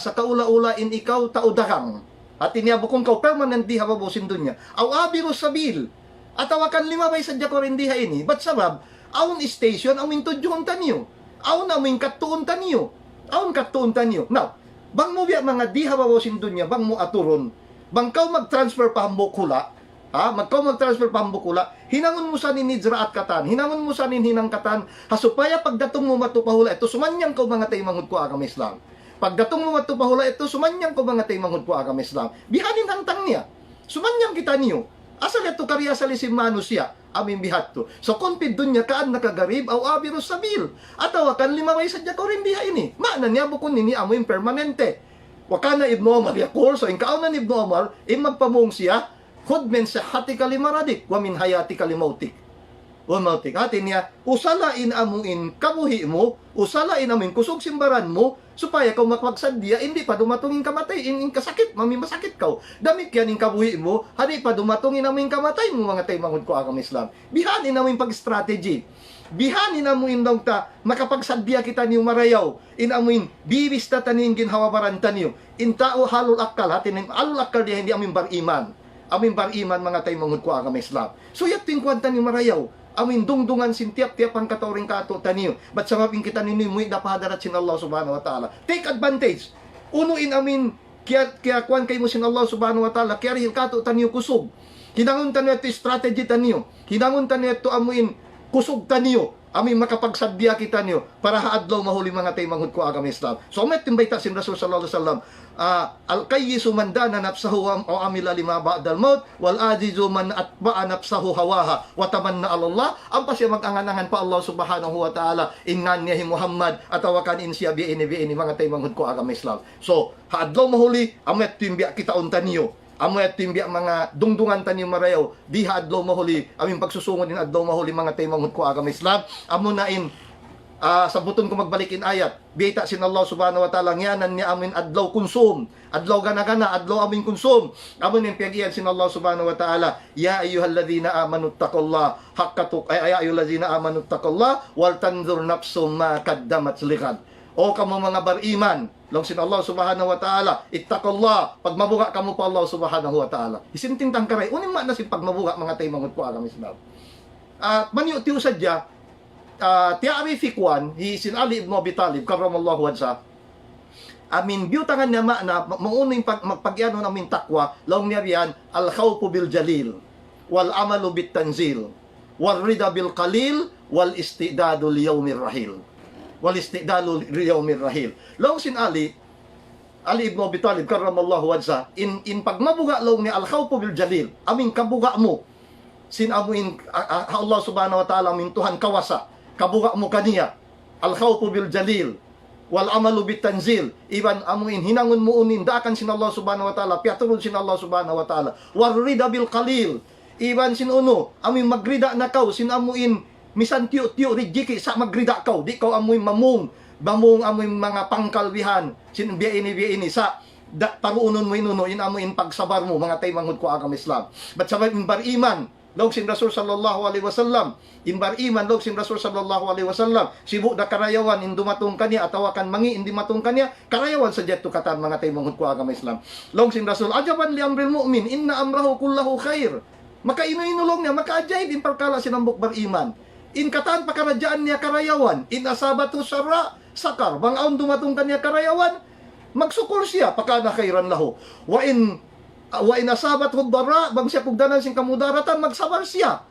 in ikaw taudarang at iniya bukong kau permanent di hababaw sin dunya aw abiru sabil atawakan limabay sadya ko rin diha ini but sabab awon station awin tudyong tanyo awon awin katuon tanyo now bang mo biya mga di hababaw sin dunya bang mo aturon bang kau mag-transfer pa hambukula magtransfer pambukula, hinangon mo sa ninidra at katan, hinangon mo sa ninhinang katan, hasupaya pagdatong mo matupahula, ito sumanyang ko mga tay manghud ko agama Islam. Pagdatong mo matupahula, ito sumanyang ko mga tay manghud ko agama Islam. Bihanin hantang niya, sumanyang kita niyo, asal ito karya sa lisim manusya, aming bihat to. So konpid dun niya kaan nakagarib, aw abiros sabil, atawakan limaway sadya ko rin diha ini, maanan niya bukon nini amoy permanente. Wakana Ibnu Umar, yakor, so inkaunan Ibnu Umar, magpamong siya, khud min sihhatika limaradik wa min hayatika limautik. Hati niya, usalain amuin kabuhi mo, usalain amuin kusog simbaran mo, supaya kau makapagsadya, hindi pa dumatungin kamatay, in kasakit, masakit kau. Damit yan in kabuhi mo, hindi pa dumatungin amuin kamatay mo, mga tay manghud ko agama Islam. Bihanin amuin pag-strategy. Bihanin amuin dong ta, makapagsadya kita niyo marayaw, in amuin, bibis ta tanin ginhawabaran taniyo, in tao halul akal, hatin halul akal diya hindi amuin bar-iman. Amin bar-iman mga tay manghud ko agama Islam. So yat tingkwanta ni marayaw. Amin dungdungan sintiap-tiap ang katawring kato taniyo. Ba't sababing kita ninimoy napahadarat sin Allah subhanahu wa ta'ala. Take advantage. Unuin amin kaya kuan kay mo sin Allah subhanahu wa ta'ala. Kaya rihil kato taniyo kusog. Hinangon taniyo ito strategy taniyo. Hinangon taniyo ito amuin kusog taniyo. Amin makapagsadya kita niyo para haadlaw mahuli mga tay manghud ko agama Islam. So met timbayta sin Rasul sallallahu alaihi wasallam al-qayyisu man dana nafsahu wa amila lima ba'dal maut wal ajizu man atba'a nafsahu hawaha wa tamanna 'ala Allah ang pasya mag-anganangan pa Allah subhanahu wa ta'ala innan niya Muhammad atawakan in siya biini mga tay manghud ko agama Islam. So haadlaw mahuli amet timbya kita unta niyo amoy at timbya mga dungdungan taniyo marayaw diha adlaw mahuli aming pagsusungon din adlaw mahuli mga tay manghud ko agama Islam amo nain sa buton ko magbalikin ayat bita sin Allah subhanahu wa ta'ala ngyanan ni amin adlaw konsum adlaw gana-gana adlaw amin konsum amo nin piagian sin Allah subhanahu wa ta'ala ya ayyuhalladzina amanu taqullaha haqqa ya ayyuhalladzina amanu taqullaha wal tanzur nafsum ma qaddamat lighad. O kamo mga bar-iman, long sin Allah subhanahu wa ta'ala, ittaqullah, pagmabuga kamo pa Allah subhanahu wa ta'ala. Isintintang karay, unin man na si pagmabuga mga tay manghud ko agama Islam. Manyo tiyo sadya, tiari fikwan, sin Ali ibn Abi Talib, karramallahu wajha, amin biutangan niya na manguning magpagyanon amin takwa, long niya riyan, al-khawfu bil jalil, wal amalu bit tanzil, wal rida bil qalil, wal istidadu liyawmir rahil. Wal istidalu liyawmir rahil. Long sin Ali ibn Abi Talib karramallahu wajha in pagmabuga long ni al-khawfu bil jalil aming kabuga mo sinamuin Allah subhanahu wa ta'ala min Tuhan kawasa, kabuga mo kaniya, al-khawfu bil jalil, wal amalu bit tanzil, iban amuin hinangon mo unin, daakan sin Allah subhanahu wa ta'ala, piaturun sin Allah subhanahu wa ta'ala, warrida bil qalil, iban sin uno, amuin magrida na kaw, sin amuin, misan tiyo rijiki sa magrida kaw, di kaw amuin mamung amuin mga pangkalwihan, sin biya ini, sa paruunon mo inuno, inamuin pagsabar mo, mga tay manghud ko agam Islam. But sabay imbar iman, log sin Rasul sallallahu alaihi wasallam, imbar iman log sin Rasul sallallahu alaihi wasallam, sibu da karayawan in dumatong kaniya atawakan mangi indi matong kaniya, karayawan sa jet katan mga tay manghud ko agam Islam. Log sin Rasul ajaban li amril mu'min inna amrahu kullahu khair. Maka inu-inulong niya, maka ajaib in perkala sinambok beriman. In kataan pakarajaan niya karayawan, in asabatu syarra sakar, bang aun dumatong kaniya karayawan, magsukor siya pakana khairan lahu. Wa in asabat hudara, bang siya pugdanan sing kamudaratan, magsabar siya.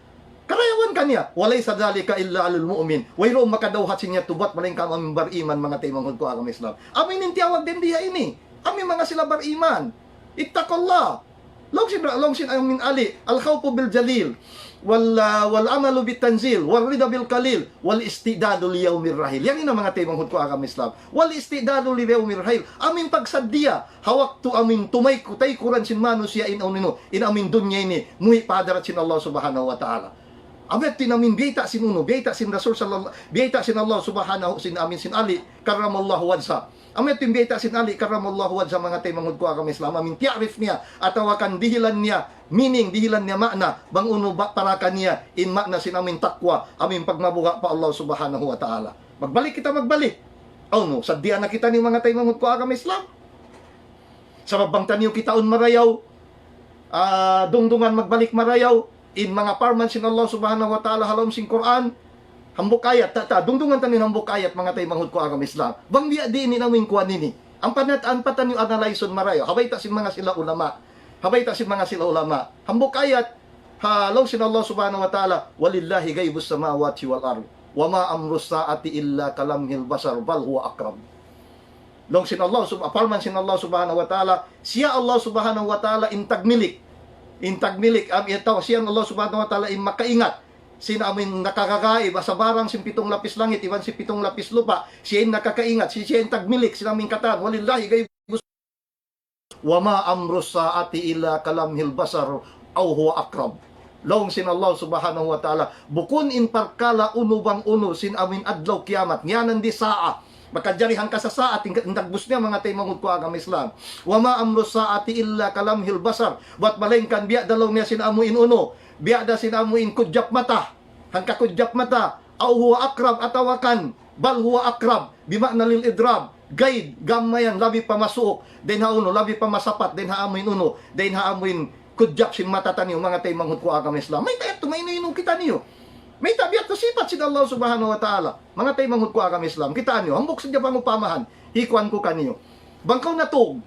Karayawan kaniya, walay sa dalika illa alul mu'min. Wayro makadawhat sinya tubat maling kam amin bariman mga taymang ko agam Islam. Amin intiawag din diya ini. Amin mga sila bariman. Ittaqallah. Long sin amin ali, al-khawfu bil jalil. Wal amalu bit tanzil, wal rida bil qalil, wal istidadu li yaumir rahil. Yang ina mga taymang ko agam Islam. Wal istidadu li yaumir rahil. Amin pagsaddiya, hawak tu amin tumay kutay kuran sin manusia in unino, in amin dunya ini, muhi padarat sin Allah subhanahu wa ta'ala. Amet tinamin biyata sin uno, biyata sin Rasul sallallahu, biyata sin Allah subhanahu sin amin sin Ali karamallahu wajha. Amet tin biyata sin Ali karamallahu wajha mga taymangud ko agam Islam. Amin tiarif niya atawakan dihilan niya, meaning dihilan niya makna bang uno parakan niya in makna sin amin takwa, amin pagmabuga pa Allah subhanahu wa ta'ala. Magbalik kita magbalik. Oh no, sadya na kita ni mga taymangud ko agam Islam. Sa babang taniyo kita un marayaw, dungdungan magbalik marayaw. In mga parman sin Allah subhanahu wa ta'ala halom sin Quran, hambok ayat, dungdungan tanin hambok ayat mga tay manghud ko agam Islam. Bang biya di ini namin kuan ini. Ang patan yung analyson marayo, habay ta si mga sila ulama. Hambok ayat, halom sin Allah subhanahu wa ta'ala, walillahi gaibus samawati wal ard, wa ma amrus saati illa kalamhil basar, bal huwa akrab. Long sin Allah, parman sin Allah subhanahu wa ta'ala, siya Allah subhanahu wa ta'ala intagmilik, ito siya Allah subhanahu wa ta'ala in makaingat, sina amin nakakakaib sa barang sin pitong lapis langit, iban si pitong lapis lupa, siya in nakakaingat, siya in tagmilik, sina amin katan, walillahi gaibus wa ma amrus saati illa kalamhil basar aw huwa akrab. Long sin Allah subhanahu wa ta'ala, bukun in parkala uno bang uno sin amin adlaw kiamat, nyanan di saa, makajarihan ka sa saat, indagbus niya mga taymangud ko agam Islam. Wa ma amru saati illa kalamhil basar. Wat malengkan biya dalaw niya sinamuin uno. Biya da sinamuin kudjap mata. Hangka kudjap mata. Aw huwa akrab atawakan. Bal huwa akrab. Bimakna lil idrab. Gaid, gamayan, labi pa masuok. Den ha uno, labi pa masapat. Den ha amuin uno. Den ha amuin kudjap sin mata taniyo mga taymangud ko agam Islam. May tayo, tumaino kita niyo. May tabiat to sifat si Allah subhanahu wa ta'ala. Mga tay manghud ko agam Islam. Kitaan nyo, hambok sa Japang upamahan. Hikuan ko kanyo. Bangkaw natog.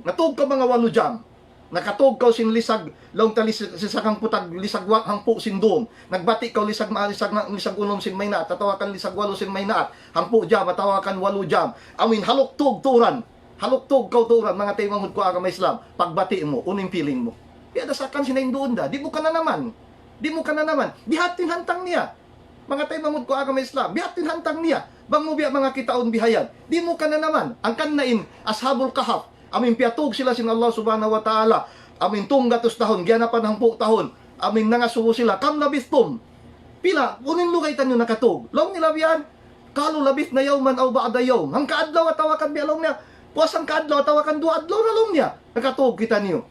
Natog ka mga 8 jam. Nakatog ka sin lisag. Laong tali sisakang putag. Lisag hangpo sin doon. Nagbati ka lisag unom sin may naat. Tatawakan lisag 8 sin may naat. Hangpo jam. Tatawakan 8 jam. Amin halok tog turan. Mga tay manghud ko agam Islam. Pagbati mo, uning feeling mo. Kaya dasakan sinayin doon da. Di mo ka na naman. Bihatin hantang niya. Mga tay manghud ko agam Islam, bihatin hantang niya. Bang mo biya mga kitaon bihayan. Di mo ka na naman. Ang kanain, ashabul kahaf. Amin piatog sila sin Allah subhanahu wa ta'ala. Amin tunggatos tahon, gyanapan hangpo tahon. Amin nangasubo sila, kam labistum. Pila, unin lugay tanyo nakatog. Long nilabihan, kalu labis na yawman aw ba'da yawm. Ang kaadlaw atawakan biya long niya. Puasang kaadlaw atawakan 2 adlaw na long niya. Nakatog kita niyo.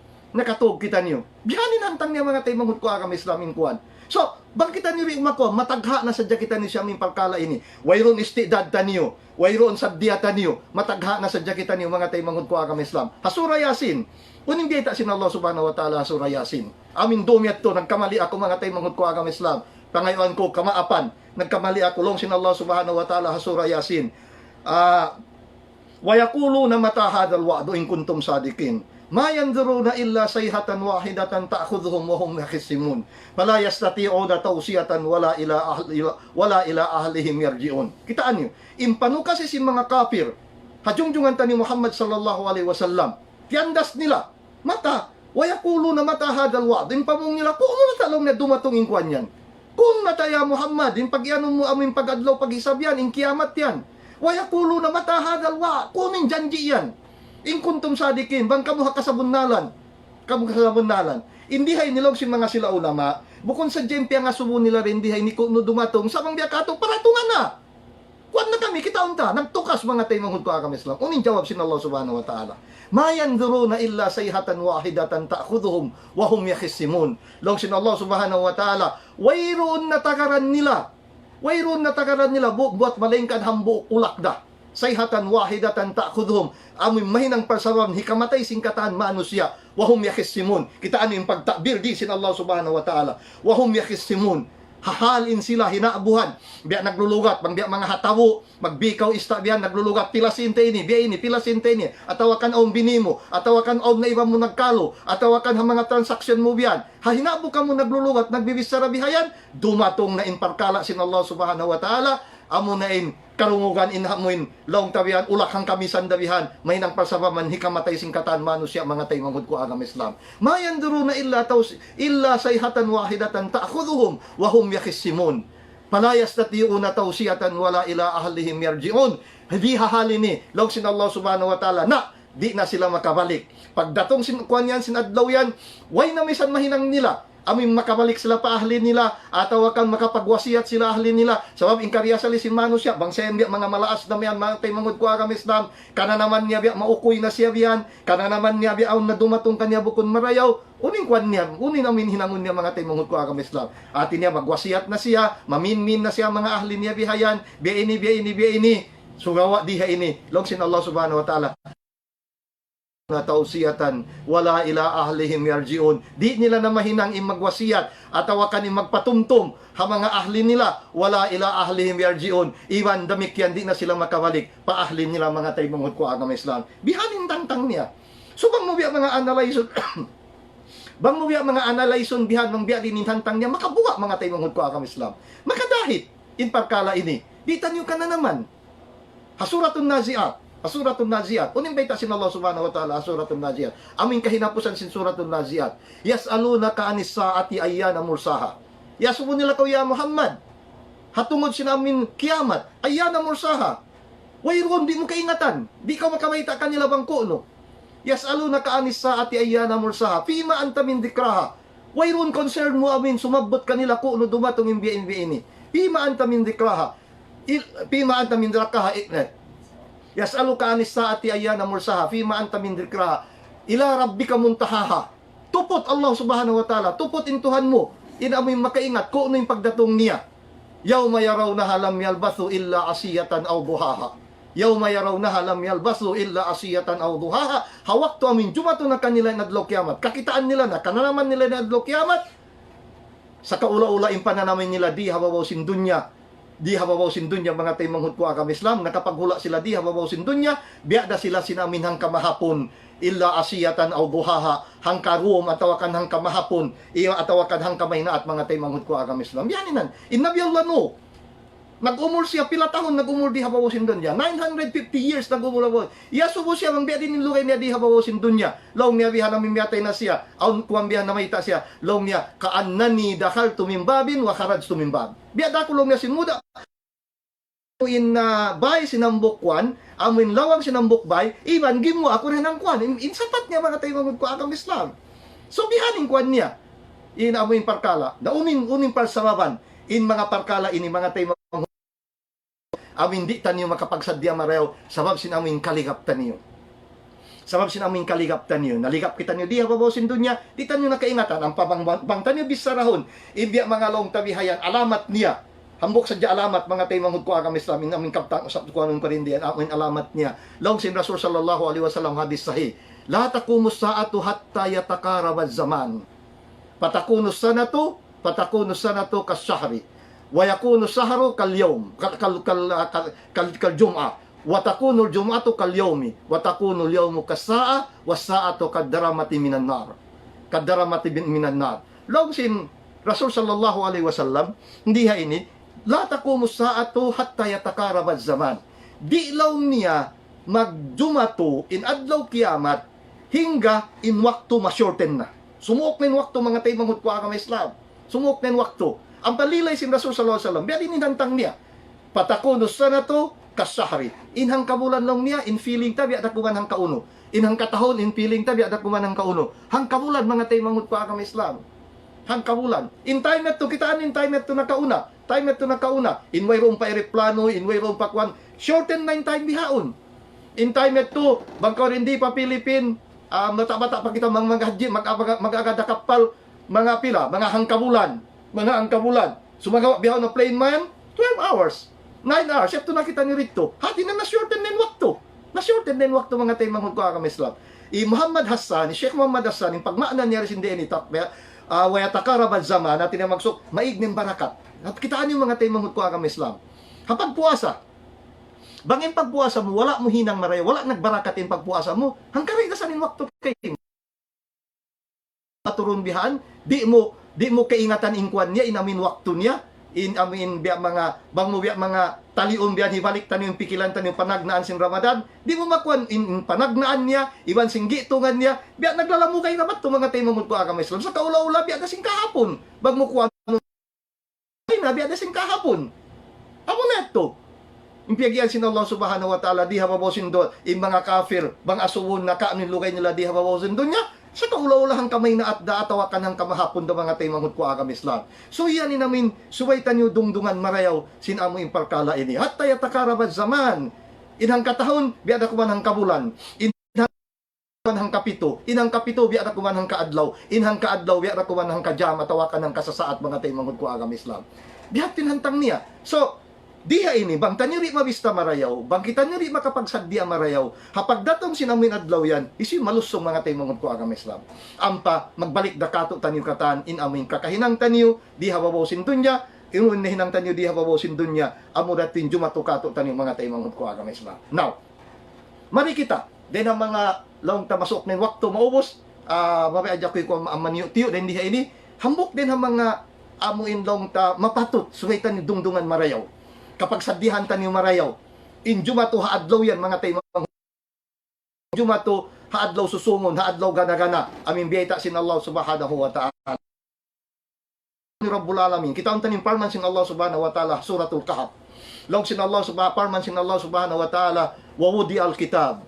Bihanin hantang niya mga tay manghud ko agam Islamin kuan. So, bang kita niyo rin umako, matagha na sadya kita niyo siya aming parkala ini. Wayron istidad taniyo, wayron sabdiya taniyo, matagha na sadya kita niyo mga tay manghud ko agam Islam. Hasura Yasin. Uning biyata sin Allah subhanahu wa ta'ala hasura Yasin. Amin dumyat to, nagkamali ako mga tay manghud ko agam Islam. Pangayon ko, kamaapan. Nagkamali ako, long sin Allah subhanahu wa ta'ala hasura Yasin. Wayakulu na matahadal wa'do in kuntum sadikin. Ma yanzuruna illa sayhatan wahidatan ta'khudhuhum wa hum yakhisimun. Fala yastati'una tawsiyatan wala ila ahlihim yarji'un. Kitaan niyo, impano kasi si mga kafir, hajungjungan ta ni Muhammad sallallahu alaihi wasallam. Tiandas nila, mata, Wayakulu na mata hadal wa'd. In pamong nila, kung ano talong na dumatong inkuan yan. Kung mataya Muhammad, in pag-iano mo aming pag-adlaw, pag-isab yan, in kiamat yan. Wayakulu na mata hadal wa'd. Kunin janji yan. In kuntum sadikin, bang kamuha kasabunnalan. Kasabunnalan. Hindi hay nilog si mga sila ulama. Bukon sa jempe nga subo nila rin, hindi hay ni kuno dumatong, sa mga biakato, paratungan na. Kuan na kami, kita unta, nagtukas mga tayo manghud ko agam Islam. Uning jawab sin Allah subhanahu wa ta'ala. Ma yanzuruna illa sayhatan wahidatan ta'khudhuhum wa hum yakhisimun. Long sin Allah subhanahu wa ta'ala, wayroon na tagaran nila. Wayroon na tagaran nila buat malengkan hambo ulakda. Sayhatan wahidatan ta'khudhuhum. Amoy mahinang pasawan hikamatay singkatan manusia wa hum yakhisimun. Kita ano yung pagtakbir di sin Allah subhanahu wa ta'ala. Wa hum yakhisimun. Hahalin sila, hinaabuhan. Biya naglulugat, bang biya mga hatawo, magbikaw ista biya, naglulugat, pilasinte ini, biya ini, pilasinte ini, atawakan om binimo, atawakan om na iba mo nagkalo, atawakan ang mga transaksyon mo biyan. Ha, hinabo ka mo naglulugat, nagbibisara bihayan, dumatong na inparkala sin Allah subhanahu wa ta'ala, amo na in karungugan inhamuin laong tabihan ulakhang kamisan dabihan may nang pasabaman hikamatay singkatan manusya mga tay manghud ko agam Islam mayanduruna illa sayhatan wahidatan ta'khudhuhum wa hum yakhisimun palayas tatiyuna tawsiyatan wala ila ahlihim yarji'un hindi hahalin ni laong sin Allah subhanahu wa ta'ala na di na sila makabalik pagdatong kuan yan sinadlaw yan way na misan mahinang nila amin makabalik sila pa ahli nila ataw akan makapagwasiyat sila ahli nila sabab inkarya sa lisin manusya bang sembiak mga malaas na miyan mga tay manghud ko agam Islam kana naman niya biya maukoy na siya biyan kana naman niya biya na dumatong kanya bukon marayaw uning kwan niya unin namin hinangon niya mga tay manghud ko agam Islam atin niya magwasiyat na siya maminmin na siya mga ahli niya bihayan biya ini sugawa diha ini long sin Allah subhanahu wa ta'ala na tausiyatan wala ila ahlihim yarjiun di nila na mahinang imagwasiyat atawakan magpatumtum ha mga ahli nila wala ila ahlihim yarjiun iwan damikyan di na sila makabalik pa ahli nila mga tay manghud ko agam Islam bihanin tangtang niya so bang mo biya mga analyson bang mo biya mga analyson bihan mang biya dinintantang niya makabuwa mga tay manghud ko agam Islam makadahit in parkala ini di tanyo ka na naman hasuratun naziat Suratun Naziat. Uning baita sin Allah subhanahu wa ta'ala Suratun Naziat. Aming kahinapusan sin Suratun Naziat. Yas'alunaka anis saati ayyana mursaha. Yasubo nila ko ya Muhammad. Hatungod sinamin kiamat. Ayyana mursaha. Wayron di mo kaingatan. Di ka makamayta kanila bangko no. Yas'alunaka anis saati ayyana mursaha. Fima anta min dikraha. Wayron concern mo amin sumabot kanila ko no dumatong imbiya ini. Fima anta min dikraha. Fima anta min dikraha. Yas'aluka anis saati ayyana mursaha fima anta min dhikraha ila rabbika muntahaha. Tupot Allah subhanahu wa ta'ala, tupot intuhan mo. Inamoy makaingat ko ano yung pagdatong niya. Yawma yarawnaha lam yalbathu illa asiyatan aw duhaha. Yawma yarawnaha lam yalbathu illa asiyatan aw duhaha. Hawak to amin jumato na kanila na adlaw kiamat. Kakitaan nila na kananaman nila na adlaw kiamat. Sa kaula-ula in pananamin nila di hababaw sin dunya. Di hababaw sin dunya mga tay manghud ko agam Islam nakapaghula sila di hababaw sin dunya biada sila sinamin hang kamahapon illa asiyatan aw duhaha hang karuom atawakan hang kamahapon iya atawakan hang kamayna at mga tay manghud ko agam Islam yaninan innabi Allah no nag-umur siya pila tahon nag-umur di hababaw sin dunya 950 years nag-umur iya subo siya mang biya din lugay niya di hababaw sin dunya law niya biha namin miyatay na siya aun kuam biha na mayta siya law niya kaannani dakhaltu min babin wa kharajtu min bab biya dako law niya sinmuda in bay sinambok kwan amin lawang sinambok bay iban gimo ako rin ang kwan in sapat niya mga tayo ko agam Islam so bihaning kwan niya in amin parkala da uning parsababan in mga parkala ini mga tayo amin di tanyo makapagsadya marayaw sabab sinamin kaligaptan niyo sabab sinamin kaligaptan niyo naligap kita niyo di hababaw sin dunya di tanyo nakaingatan ang pabang tanyo bisarahon ibya mga long tabihayan alamat niya hambok sadya alamat mga tay manghud ko agam Islam in amin kaptang usap ko anong parindian amin alamat niya long sin Rasul sallallahu alaihi wasallam hadis sahih la taqumus saatu hatta yatakaraba zaman patakunu sanatu kasyahri wa yakunu sahru kal yawm kal jum'ah wa takunu al jum'atu kal yawmi wa takunu al yawmu kas sa'a was sa'atu kad daramati minan nar long sin Rasul sallallahu alaihi wasallam hindi ha ini la taqumus saatu hatta yatakaraba zaman di law niya magdumato in adlaw kiamat hingga in waktu ma-shorten na. Sumuok na in waktu mga tay manghud ko agam Islam. Sumuok na in waktu. Ang palilay sin Rasul sallallahu alaihi wasallam, biya din inhantang niya. Patakuno sanatu kasahri. Inhang kabulan long niya, in feeling ta, biya dakuman hang kauno. Inhang katahon, in feeling ta, biya dakuman hang kauno. Hang kabulan mga tay manghud ko agam Islam. Hang kabulan. In time to, kitaan in time to nakauna. Time to nakauna. In wayroon pa ereplano, in wayroon pa kwan. Shorten na in time bihaon. In time to, bangkaw hindi pa Pilipin, mata-mata pa kita mag-agada kapal, mga pila, mga hangkabulan. Mga hangkabulan. So bihaon na plane man, 12 hours. 9 hours. Ito nakita ni Rito. Hati na na-shorten din wakto. Na-shorten din wakto mga tayo manghud ko agam Islam. Muhammad Hassan, Sheikh Muhammad Hassan, yung pagmaanan niya rin hindi takbya, waya takarabad zaman natin na magsok maigning barakat. At kitaan yung mga tayo manghud ko agam Islam. Kapag puasa, bangin pagpuasa mo, wala mo hinang maraya, wala nagbarakat in pagpuasa mo, hangkaray na sanin wakto kay maturunbihan, di mo kaingatan ingkwan niya, inamin wakto niya, amin biya mga bang mo biya mga talion biya hibalik tan yung pikilan tan yung panagnaan sin Ramadan, di mo makuan in panagnaan niya, iban sing gitungan niya, biya naglalamukay ramat to mga tayo manghud ko agam Islam. Sa kaula-ula biya dasing kahapon, bag mo kuan na biya dasing kahapon. Amo neto. Impiyagyan sin Allah subhanahu wa ta'ala di hababosin do in mga kafir bang asuwon na kaanin lugay nila di hababosin do niya sa kaula-ulahang kamay na at daatawakan ng kamahapon do mga tayo manghud ko agam Islam. So yan ni namin suwaytan nyo dungdungan marayaw sin amo imparkala ini at tayo takarabad zaman inhang katahon biada kuman hang kabulan inhang kapito biada kuman hang kaadlaw inhang kaadlaw biada kuman hang kajam atawakan ng kasasaat mga tayo manghud ko agam Islam. Dihat tinhantang niya. So diha ini, bang tanyuri mabista marayaw, bang kita nyuri makapagsadya marayaw, hapag datong sinamin adlaw yan, isi malusong mga tayo manghud ko agam Islam. Ampa, magbalik dakato tanyo katan, in amin kakahinang tanyo, di hababosin dunya, inunahinang tanyo, di hababosin dunya, amuratin jumatukato tanyo mga tayo manghud ko agam Islam. Now, mari kita, din ang mga laong tamasok ng wakto maubos, mabiadya ko yung maniyutiyo, din diha ini, hambok din ang mga amuin laong ta mapatut, suwaitan ni dungdungan marayaw. Kapag sadihan tan yung marayaw, in jumato haadlaw yan mga tayo jumato haadlaw susungon, haadlaw gana-gana, amin biyayta sin Allah subhanahu wa ta'ala. Ni Rabbul Alamin, kita untan yung parman sin Allah subhanahu wa ta'ala, suratul Kahf. Long sin Allah parman sin Allah subhanahu wa ta'ala, wawudi al-kitab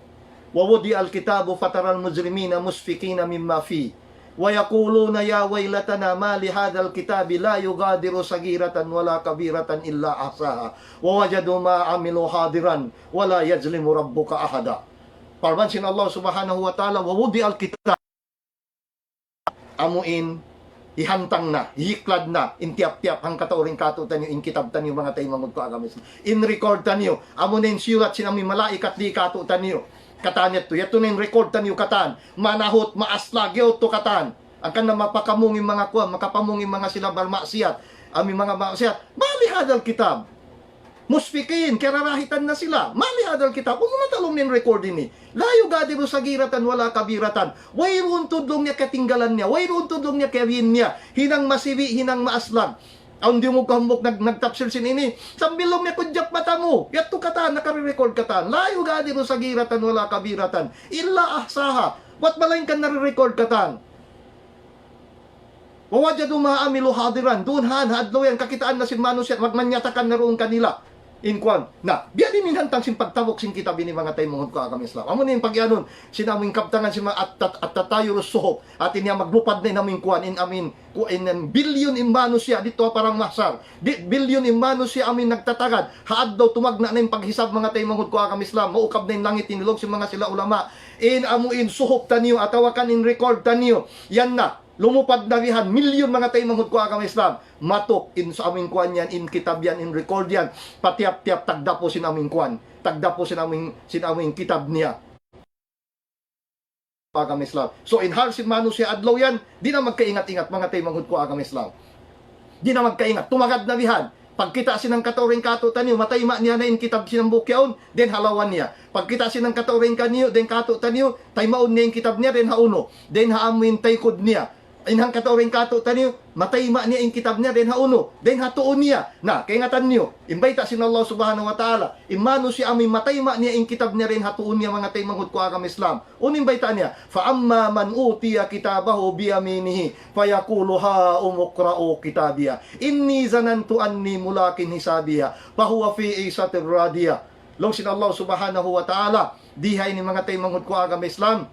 fataral mujrimina musfikina mimma fi. وَيَقُولُونَ يَا وَيْلَتَنَا مَا لِهَذَا الْكِتَابِ لَا يُغَادِرُ صَغِيرَةً وَلَا كَبِيرَةً إِلَّا أَحْصَاهَا وَوَجَدُوا مَا عَمِلُوا حَاضِرًا وَلَا يَظْلِمُ رَبُّكَ أَحَدًا. Parman sin Allah subhanahu wa ta'ala, wawudi al-kitab, amuin, ihantang na, hihiklad na, intiap-tiap, hang katauring katutan nyo, in kitab tanyo mga tayo manghud ko agam Islam. In record tanyo, amunin siyurat sinami malaikat di katutan nyo. Katanyat to, yato na yung record tanyo katan, manahot, maaslag, yaw to katan. Ang kan na mapakamungin mga kuwan, makapamungin mga sila balmaksiyat, aming mga maksiyat, malihadal kitab. Musfikin, kerarahitan na sila. Malihadal kitab, kung matalong nin record ini. Layo gadibo sa giratan, wala kabiratan. Wayroon tudlong niya katinggalan niya, wayroon tudlong niya kawin niya, hinang masibi, hinang maaslag. Ang di mo kahambok nagtapsil sin ini. Sambilong niya kudyak mata mo. Yato katan, nakare-record katan. Layo gadi mo sa giratan, wala kabiratan. Illa ahsaha. Wat malayin ka nare-record katan. Wawajadu maamilu hadiran. Doon hadlaw yan. Kakitaan na sin manusya. Magmanyatakan na roon kanila. Inkwan. Na, biya din minhantang sin pagtawok sin kitab ini mga tayo manghud ko agam Islam. Amo na yung pagyanon. Sinaming kaptangan si mga at tatayo rusuhok. At inya maglupad na naming kuan in amin. In bilyon in manusya. Dito parang masar. Bilyon in manusya amin nagtatagad. Haad daw tumagna na yung paghisab mga tayo manghud ko agam Islam. Maukab na yung langit inilog si mga sila ulama. In amuin suhok tanyo. Atawakan in record tanyo. Yan na. Lumupad na bihan, milyon mga tayo manghud ko agam Islam. Matok, in sa aming kuan yan, in kitab yan, in record yan. Patiap-tiap, tagda po sin aming kuan. Tagda po sin aming kitab niya. Agam Islam. So, in harsin manu siya adlaw yan, di na magkaingat-ingat mga tayo manghud ko agam Islam. Di na magkaingat, tumagad na bihan. Pagkita sinang katauring katutan niyo, matayma niya na in kitab sinang bukyaon, den halawan niya. Pagkita sinang katauring kaniyo, den katutan niyo, taymaon niya in kitab niya, den hauno. Den haamin taykod niya. Inhang katuring kato taniyo, matayma niya in kitab niya, den hauno, den hatuon niya. Na, kay ngatan niyo, imbayta sin Allah subhanahu wa ta'ala, imano si amin matayma niya in kitab niya, den hatuon niya mga tay manghud ko agam Islam. Unin bayta niya, fa amma man utiya kitabahu biyaminihi, fayaqulu ha umuqra'u kitabiya. Inni zanantu anni mulakin hisabiya, fahuwa fi isatir radiya. Long sin Allah subhanahu wa ta'ala, dihay ni mga tay manghud ko agam Islam.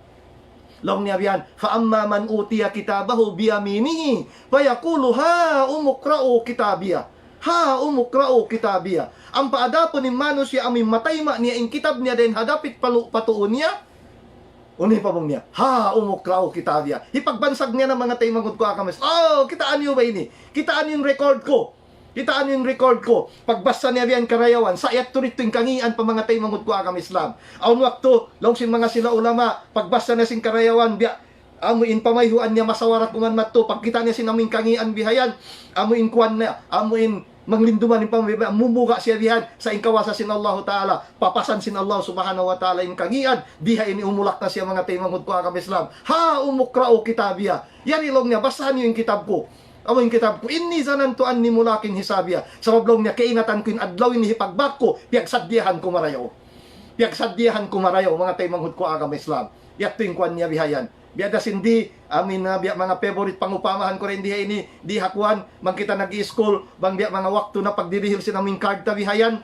Long niya biyan, fa amma man utiya kitabahu biyaminihi, fayaqulu ha umuqra'u kitabiya. Ha umuqra'u kitabiya. Ang paadapo ni manusia amin matayma niya in kitab niya din hadapit patuon niya. Uni pa mong niya, ha umuqra'u kitabiya. Ipagbansag niya ng mga taymangod ko akamis. Oh, kitaan niyo ba ini? Kitaan yung record ko. Kitaan yung record ko. Pagbasa niya biyan karayawan, sa iyat turit yung kangian pa mga tay mangod ko agam Islam. Aun wakto, long sin mga sila ulama, pagbasa na sin karayawan, biya, amuin pamayhuan niya masawarat kuman matto, pagkita niya sin aming kangian bihayan, amuin kuan na, amuin manglinduman yung pamibaya, mumuga siya bihan sa ingkawasa sin Allah Ta'ala, papasan sin Allah Subhanahu Wa Ta'ala yung kangian, diha ini umulak na siya mga tay mangod ko agam Islam. Ha umukrao kitabiya. Yan ilong niya, basahan niyo yung kitab ko. Awang kitab ko, inni zanantu anni mulakin hisabiya. Sa mablong niya, kaingatan ko yung adlaw ni hipagbak ko, piyagsadyahan ko marayaw. Piyagsadyahan ko marayaw, mga tay manghud ko agam Islam. Yak tuwing kwan niya bihayan. Biada sindi, amin na mga favorite pangupamahan ko rin diha ini, di hakuan, bang kita nag-i-school, bang biya mga wakto na pagdirihil sin aming card tabihayan.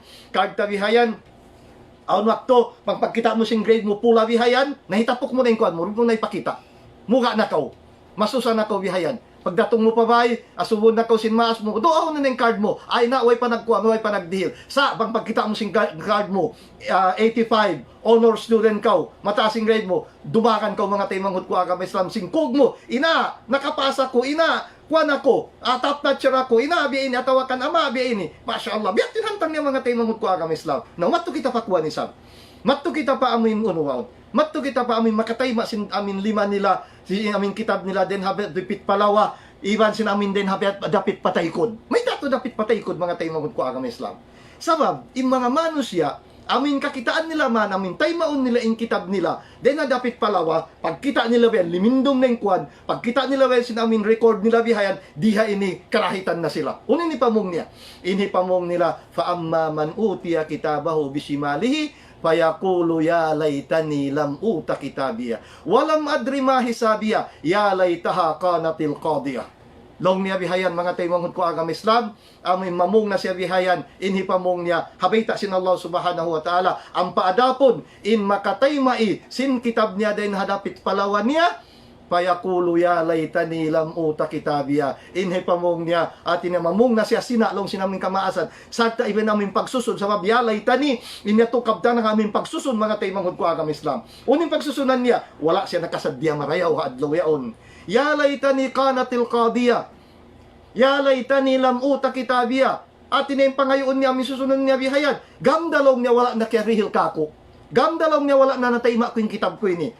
Aun wakto, pag pagkita mo sing grade mo, pula bihayan, nahitapok mo na yung kwan mo, rin mo na ipakita. Muga na kau, masusa na kau bihayan. Pagdatong mo pa bay, asubod na ko sin maas mo, doon na yung card mo. Ay na, way pa nagkuha, way pa nagdihil. Sa, bang pagkita mo sin card mo, 85, honor student ka, mataasing grade mo, dumakan ka mga taymanghud ko agam Islam, singkog mo, ina, nakapasa ko, ina, kuan ako, top notcher ako, ina, biya ini, atawakan ama, biya ini. Masya Allah, biyak tinhantang niya mga taymanghud ko agam Islam. Now, matto kita pa kuha ni Sam. Matto kita pa amin unuwaw. Matto kita pa amin makatayma sin amin lima nila, si amin kitab nila den habet dapit palawa, iban sin amin den habet dapit pataykod. May dato dapit pataykod mga taymagod ko agam Islam. Sabab in mga manusya amin kakitaan nila man amin taymaon nila in kitab nila den dapit palawa, pagkita nila ben limindom na kuan, pagkita nila ben sin amin record nila bihayan, diha ini karahitan na sila. Unin ni pamong niya. Inhi pamong nila fa amma man utiya kitabahu bisimalihi fayaqulu ya laitani lam uta kitabiya walam adri ma hisabiya ya laitaha qanatil qadiyah. Long niya bihayan mga taymanghud ko agam Islam, amin mamong na siya bihayan, inhi pamong niya habita sin Allah Subhanahu Wa Ta'ala ang paadapon in makataymai sin kitab niya din hadapit palawan niya, fayaqulu ya laitani lam uta kitabiya. Inhi pamong niya at mamong na siya sinalong sinaming kamaasan sakta iben namin pagsusun sa ya laitani inya to kabdan ng aming pagsusun mga taymanghud ko agam Islam. Uning pagsusunan niya wala siya nakasadya marayaw adlaw yaon. Ya laitani qanatil qadiya, ya laitani lam uta kitabiya. At yung pangayon niya amin susunan niya bihayan, gamdalong niya wala na kirihil kako, gamdalong niya wala na natayma ko yung kitab ko ini.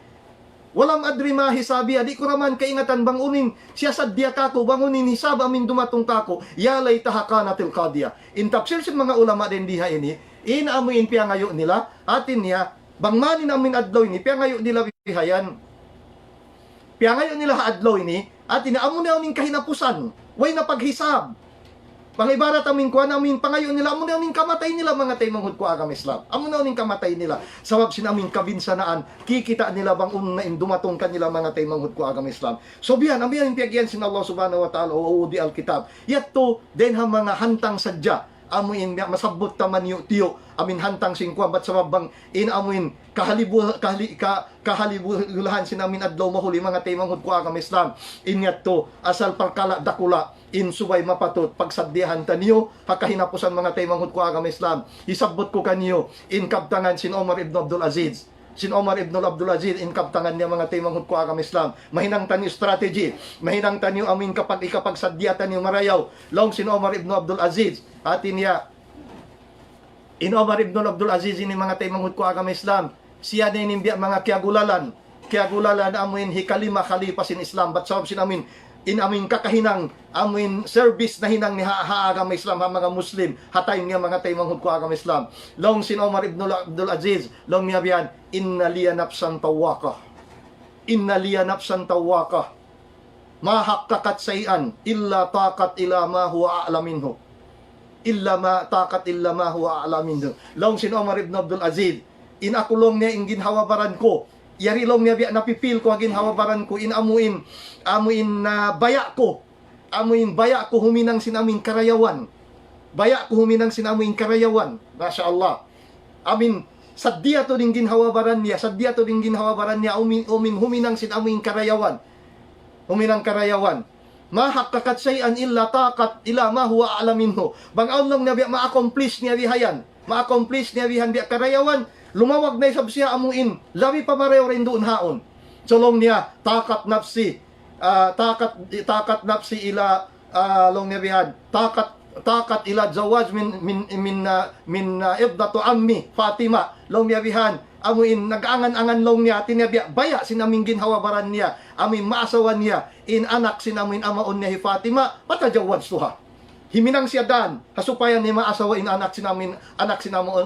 Walam adri ma hisabi, di ko naman kaingatan bangunin siya sadya kako, bangunin hisab amin dumatong kako, yalay tahakanatil qadiya. In tafsir sin mga ulama din diha ini, in amuin piangayo nila, atin niya, bangmanin amin adlaw ini, piangayo nila bihayan. Piangayo nila adlaw ini, atin niya, amun na amin kahinapusan, way na paghisab. Pangibarat amin kuha namin pangayon nila, amo na amin kamatay nila mga taymanghud ko agam Islam. Amo na amin kamatay nila. Sabab sinamin kabinsanaan, kikita nila bang unain dumatong kanila mga taymanghud ko agam Islam. So biyan, amiyan piyagyan sin Allah Subhanahu Wa Ta'ala o di al-kitab. Yatto, den ha mga hantang sadya, amuin masabot taman yu tiyo, amin hantang singkwa, bat sabab bang inamuin kahalibulahan sinamin adlaw mahuli mga taymanghud ko agam Islam. Inyatto, asal parkala dakula, in subay mapatot pagsadyahan taniyo hakahinapusan mga taymanghud ko agam Islam. Isabot ko kaniyo in kabtangan sin Omar ibn Abdul Aziz. Sin Omar ibn Abdul Aziz in kabtangan niya mga taymanghud ko agam Islam. Mahinang taniyo strategy, mahinang taniyo amin kapag ikapagsadya taniyo marayaw. Long sin Omar ibn Abdul Aziz atin niya in Omar ibn Abdul Aziz ini mga taymanghud ko agam Islam. Siya na inimbiya mga kiyagulalan amin hikalima khalifa sin Islam, bat sabab sin amin in amin kakahinang amin service na hinang ni haagam Islam ha mga Muslim hatay niya mga taymanghud ko agam Islam. Long sin Omar ibn Abdul Aziz long niya biyan inna liya nafsan tawaka ma haqqaqat sayan illa taqat ila ma huwa a'la minhu. Illa ma taqat illa ma huwa a'la minhu. Long sin Omar ibn Abdul Aziz, inakulong niya ing ginhawabaran ko. Yari long niya biya napipil ko ang ginhawabaran ko, amuin na baya ko. Amuin baya ko huminang sinaming karayawan. Baya ko huminang sinaming karayawan. Masya Allah. Amin, sadya to ding ginhawabaran niya, huminang sinaming karayawan. Huminang karayawan. Ma haqqaqat shay'an illa taqat ila ma huwa a'la minhu. Bang aulong na biya ma-accomplish niya bihayan. Ma-accomplish niya bihan biya karayawan. Lumawag na isab siya amuin. Labi pa mareho rin doon haon. Solong niya, takat nafsi. Takat nafsi ila long niya bihan. Takat ila zawaj min ibdatu ammi Fatima. Long niya bihan. Amuin nag-angan-angan long niya, tinabya baya sinaming ginhawabaran niya, amin maasawan niya, in anak sinamin amaon niya hi Fatima, patajawad suha. Himinang siya dan, hasupayan niya maasawa in anak sinamin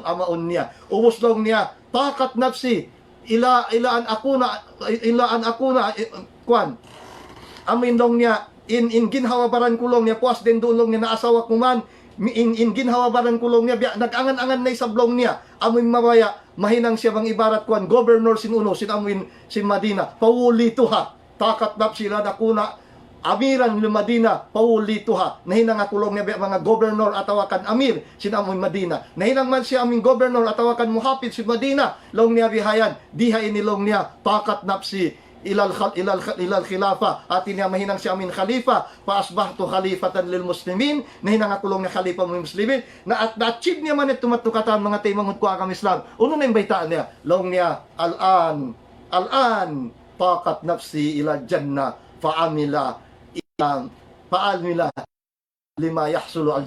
amaon niya. Ubos long niya, takat nafsi, ilaan ako na, kwan. Amin long niya, in ginhawabaran kulong niya, puas din doon long niya naasawa kuman, in ginhawabaran kulong niya, nag-angan-angan na isablong niya, amin mabaya, mahinang siya bang ibarat kuan governor sinuno sinamin si Madina pauli tuha takat nap sila na kuna amiran ni Madina pauli tuha nahinang akulong niya mga governor atawakan amir sinamin Madina nahinang man siya aming governor atawakan muhapid si Madina long niya bihayan diha inilong niya takat napsi ilal khilafa at niya mahinang si amin khalifa pa asbahtu khalifatan lil muslimin nahinang akulong niya khalifa mo muslimin na achieve niya man ito matukatan mga taymang ko akam Islam uno na yung baitaan niya long niya al-an taqat nafsi ila janna fa'amila lima yahsulu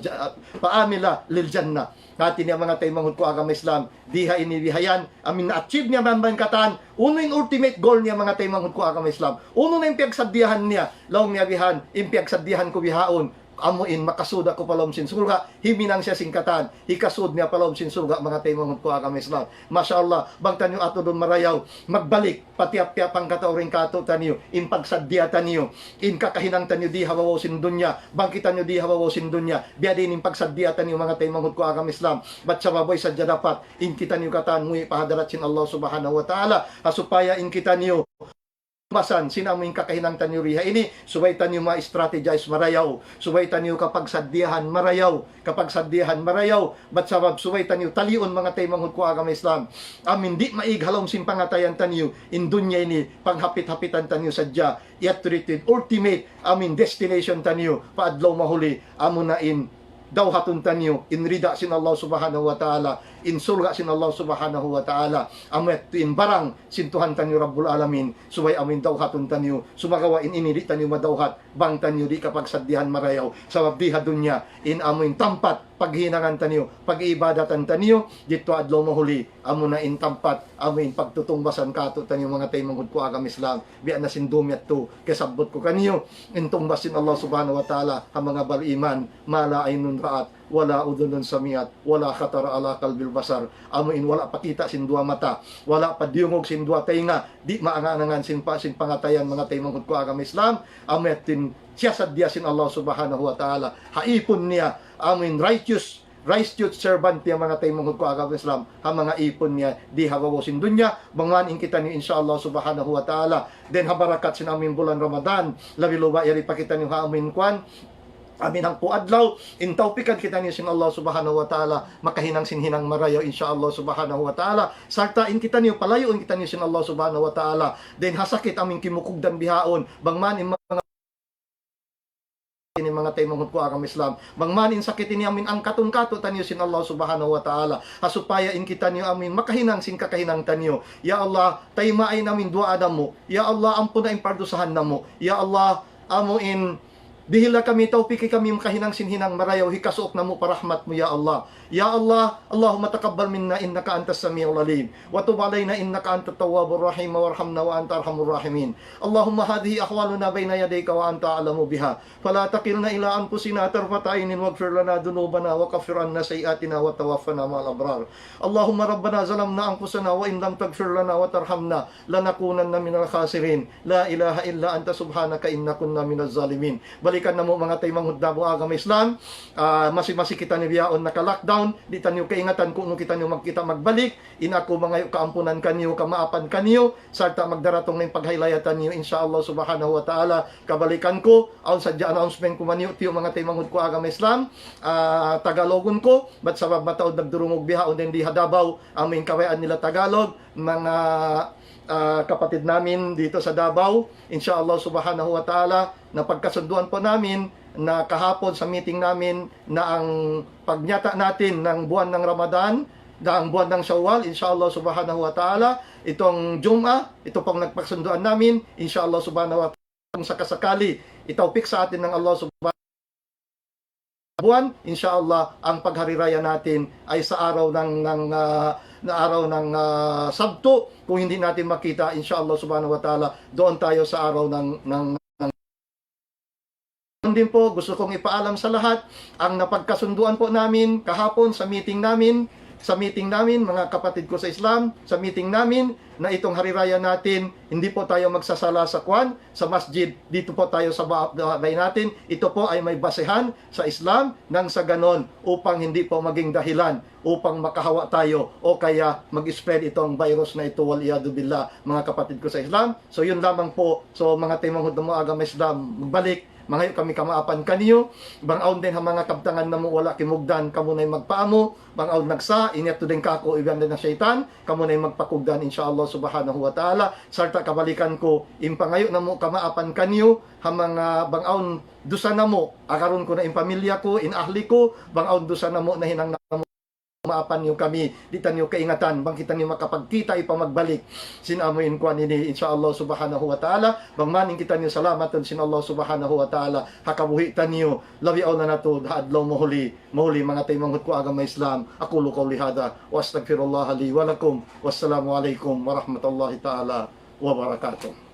paamila lil jannah natin niya mga taymang ko agam Islam diha inibihayan amin na-achieve niya man katan uno yung ultimate goal niya mga taymang ko agam Islam uno na yung piyagsaddihan niya laong niya bihan impiyagsaddihan ko bihaon amuin makasuda ko palom sin surga himinang siya singkatan hikasud niya palom sin surga mga taymang ko agam Islam Masya Allah bang tanyo ato doon marayaw magbalik patiap-tiap ang katauring kato tanyo in pagsadya tanyo in kakahinang tanyo di hawaw sin dunya bangkitan nyo di hawaw sin dunya biya din in pagsadya tanyo mga taymang ko agam Islam bat sa baboy sadya dapat in kita nyo katan muy pahadarat sin Allah subhanahu wa ta'ala asupaya in kita nyo basan sinaming kakahinang tanyo riha ini subay tanyo ma-strategize marayaw subay tanyo kapag saddihan marayaw bat sabab subay tanyo talion mga taymang ko agam Islam amin di maighalom sin pangatayan tanyo in dunya ini panghapit-hapitan tanyo sadya yat treated ultimate amin destination tanyo paadlaw mahuli amo na in daw hatun tanyo in rida sin Allah subhanahu wa ta'ala in surga sin Allah subhanahu wa ta'ala amet in barang sintuhan tanyo Rabbul Alamin subay amin daw hatun tanyo sumagawa in iniri tanyo madawhat bang tanyo di kapag saddihan marayaw sabab diha dunya in amin tampat paghinangan tanyo pag-iibadatan tanyo dito adlaw mahuli amo na in tampat amin pagtutungbasan kato tanyo mga taymang ko agam Islam biya na sindumyat to kasabot ko kanyo in tumbasin Allah subhanahu wa ta'ala ang mga bal-iman mala aynun ra'at wala udunun samiat wala khatara ala kalbil basar amuin wala pakita sin dua mata wala padiungog sin dua tainga di maanganangan sin pangatayan mga taymang ko agam Islam ametin siya sadya sin Allah subhanahu wa ta'ala haipon niya amin righteous servant niya mga taymang ko agam Islam ang mga ipon niya di hawaw sin dunya banganin kita ni insyaallah subhanahu wa ta'ala den habarakat sin amin bulan Ramadan labi luba yari pakita ni amin kwan amin ang puadlaw in tawpikan kita ni sin Allah subhanahu wa ta'ala makahinang sinhinang marayo insyaallah subhanahu wa ta'ala sarta in kita niyo palayon kita ni sin Allah subhanahu wa ta'ala den hasakit amin kimukugdan bihaon bangman in mga taymang ko agam Islam bangman in sakit ini amin ang katun-kato tanyo sin Allah subhanahu wa ta'ala hasupaya in kita niyo amin makahinang sin kakahinang tanyo ya Allah taymaay namin dua adam mo ya Allah ampun na in pardusahan namo ya Allah amo in Bihila kami, taupiki kami makahinang sinhinang marayaw, hikasuok na mo parahmat mo, ya Allah. Ya Allah, Allahumma taqabbal minna innaka antas samiul alim. Wa tub alayna innaka antat tawwabur rahim warhamna wa anta arhamur rahimin. Allahumma hadhihi ahwaluna bayna yadayka wa anta a'lamu biha. Fala taqilna ila anfusina tarfata aynin waghfir lana dhunubana wa kaffir anna sayiatina wa tawaffana ma'al abrar. Allahumma rabbana zalamna anfusana wa in lam taghfir lana wa tarhamna lanakunanna minal khasirin. La ilaha illa anta subhanaka inna kunna minaz zalimin. Balikan na mo mga taymang hudda mo agama Islam. Masi kita ni biyaon naka-lockdown. Di tanyo kaingatan kung kita nyo magkita magbalik. Inako mga kaampunan kanyo, kamaapan kanyo. Sarta magdaratong na yung paghaylayatan nyo. Insyaallah subhanahu wa ta'ala. Kabalikan ko. Aun sa announcement ko man tiyo mga taymang hudda ko agama Islam. Tagalogon ko. Ba't sabab mataod nagdurungog bihaon din di hadabaw. Aming kawayaan nila Tagalog. Mga kapatid namin dito sa Davao. Insyaallah subhanahu wa ta'ala. Na pagkasunduan po namin na kahapon sa meeting namin na ang pagnyata natin ng buwan ng Ramadan, ng buwan ng Shawwal, insyaallah subhanahu wa ta'ala, itong Jum'ah, ito pong nagpagsunduan namin, insyaallah subhanahu wa ta'ala, kung sakasakali, itaupik sa atin ng Allah subhanahu wa ta'ala, buwan, insyaallah, ang paghariraya natin ay sa araw ng Sabto. Kung hindi natin makita, insyaallah subhanahu wa ta'ala, doon tayo sa araw ng din po, gusto kong ipaalam sa lahat ang napagkasunduan po namin kahapon sa meeting namin, mga kapatid ko sa Islam, sa meeting namin na itong hariraya natin, hindi po tayo magsasala sa sa masjid, dito po tayo sa bahay natin. Ito po ay may basehan sa Islam nang sa ganon upang hindi po maging dahilan upang makahawa tayo o kaya mag-spread itong virus na ito, waliyadu billah, mga kapatid ko sa Islam. So yun lamang po. So mga timang hudmo agama Islam, magbalik mga kami kamaapan kaniyo, bangaw din ha mga kabtangan na mo wala kimugdan, kamo na'y magpaamo, bangaw nagsa, inyat to din kako, ibyan din na syaitan, kamo na'y magpakugdan, insyaallah subhanahu wa ta'ala, sarta kabalikan ko, impangayo na mo kamaapan kaniyo, ha mga bangaw dusa na mo, akaron ko na pamilya ko, ahli ko, bangaw dusa na mo na hinang na mo, maapan niyo kami, ditan niyo kaingatan, bangkitan niyo makapagkita ipamagbalik, sinamuin ko nini, insyaallah subhanahu wa ta'ala, bangmaning kita niyo salamaton, sinallah subhanahu wa ta'ala, hakabuhitan niyo, labiaw na nato, haadlaw mahuli, mga taymanghut ko agama Islam, aqulu qawli hada, wa astaghfirullah li wa lakum, wassalamu alaikum warahmatullahi ta'ala wabarakatuh.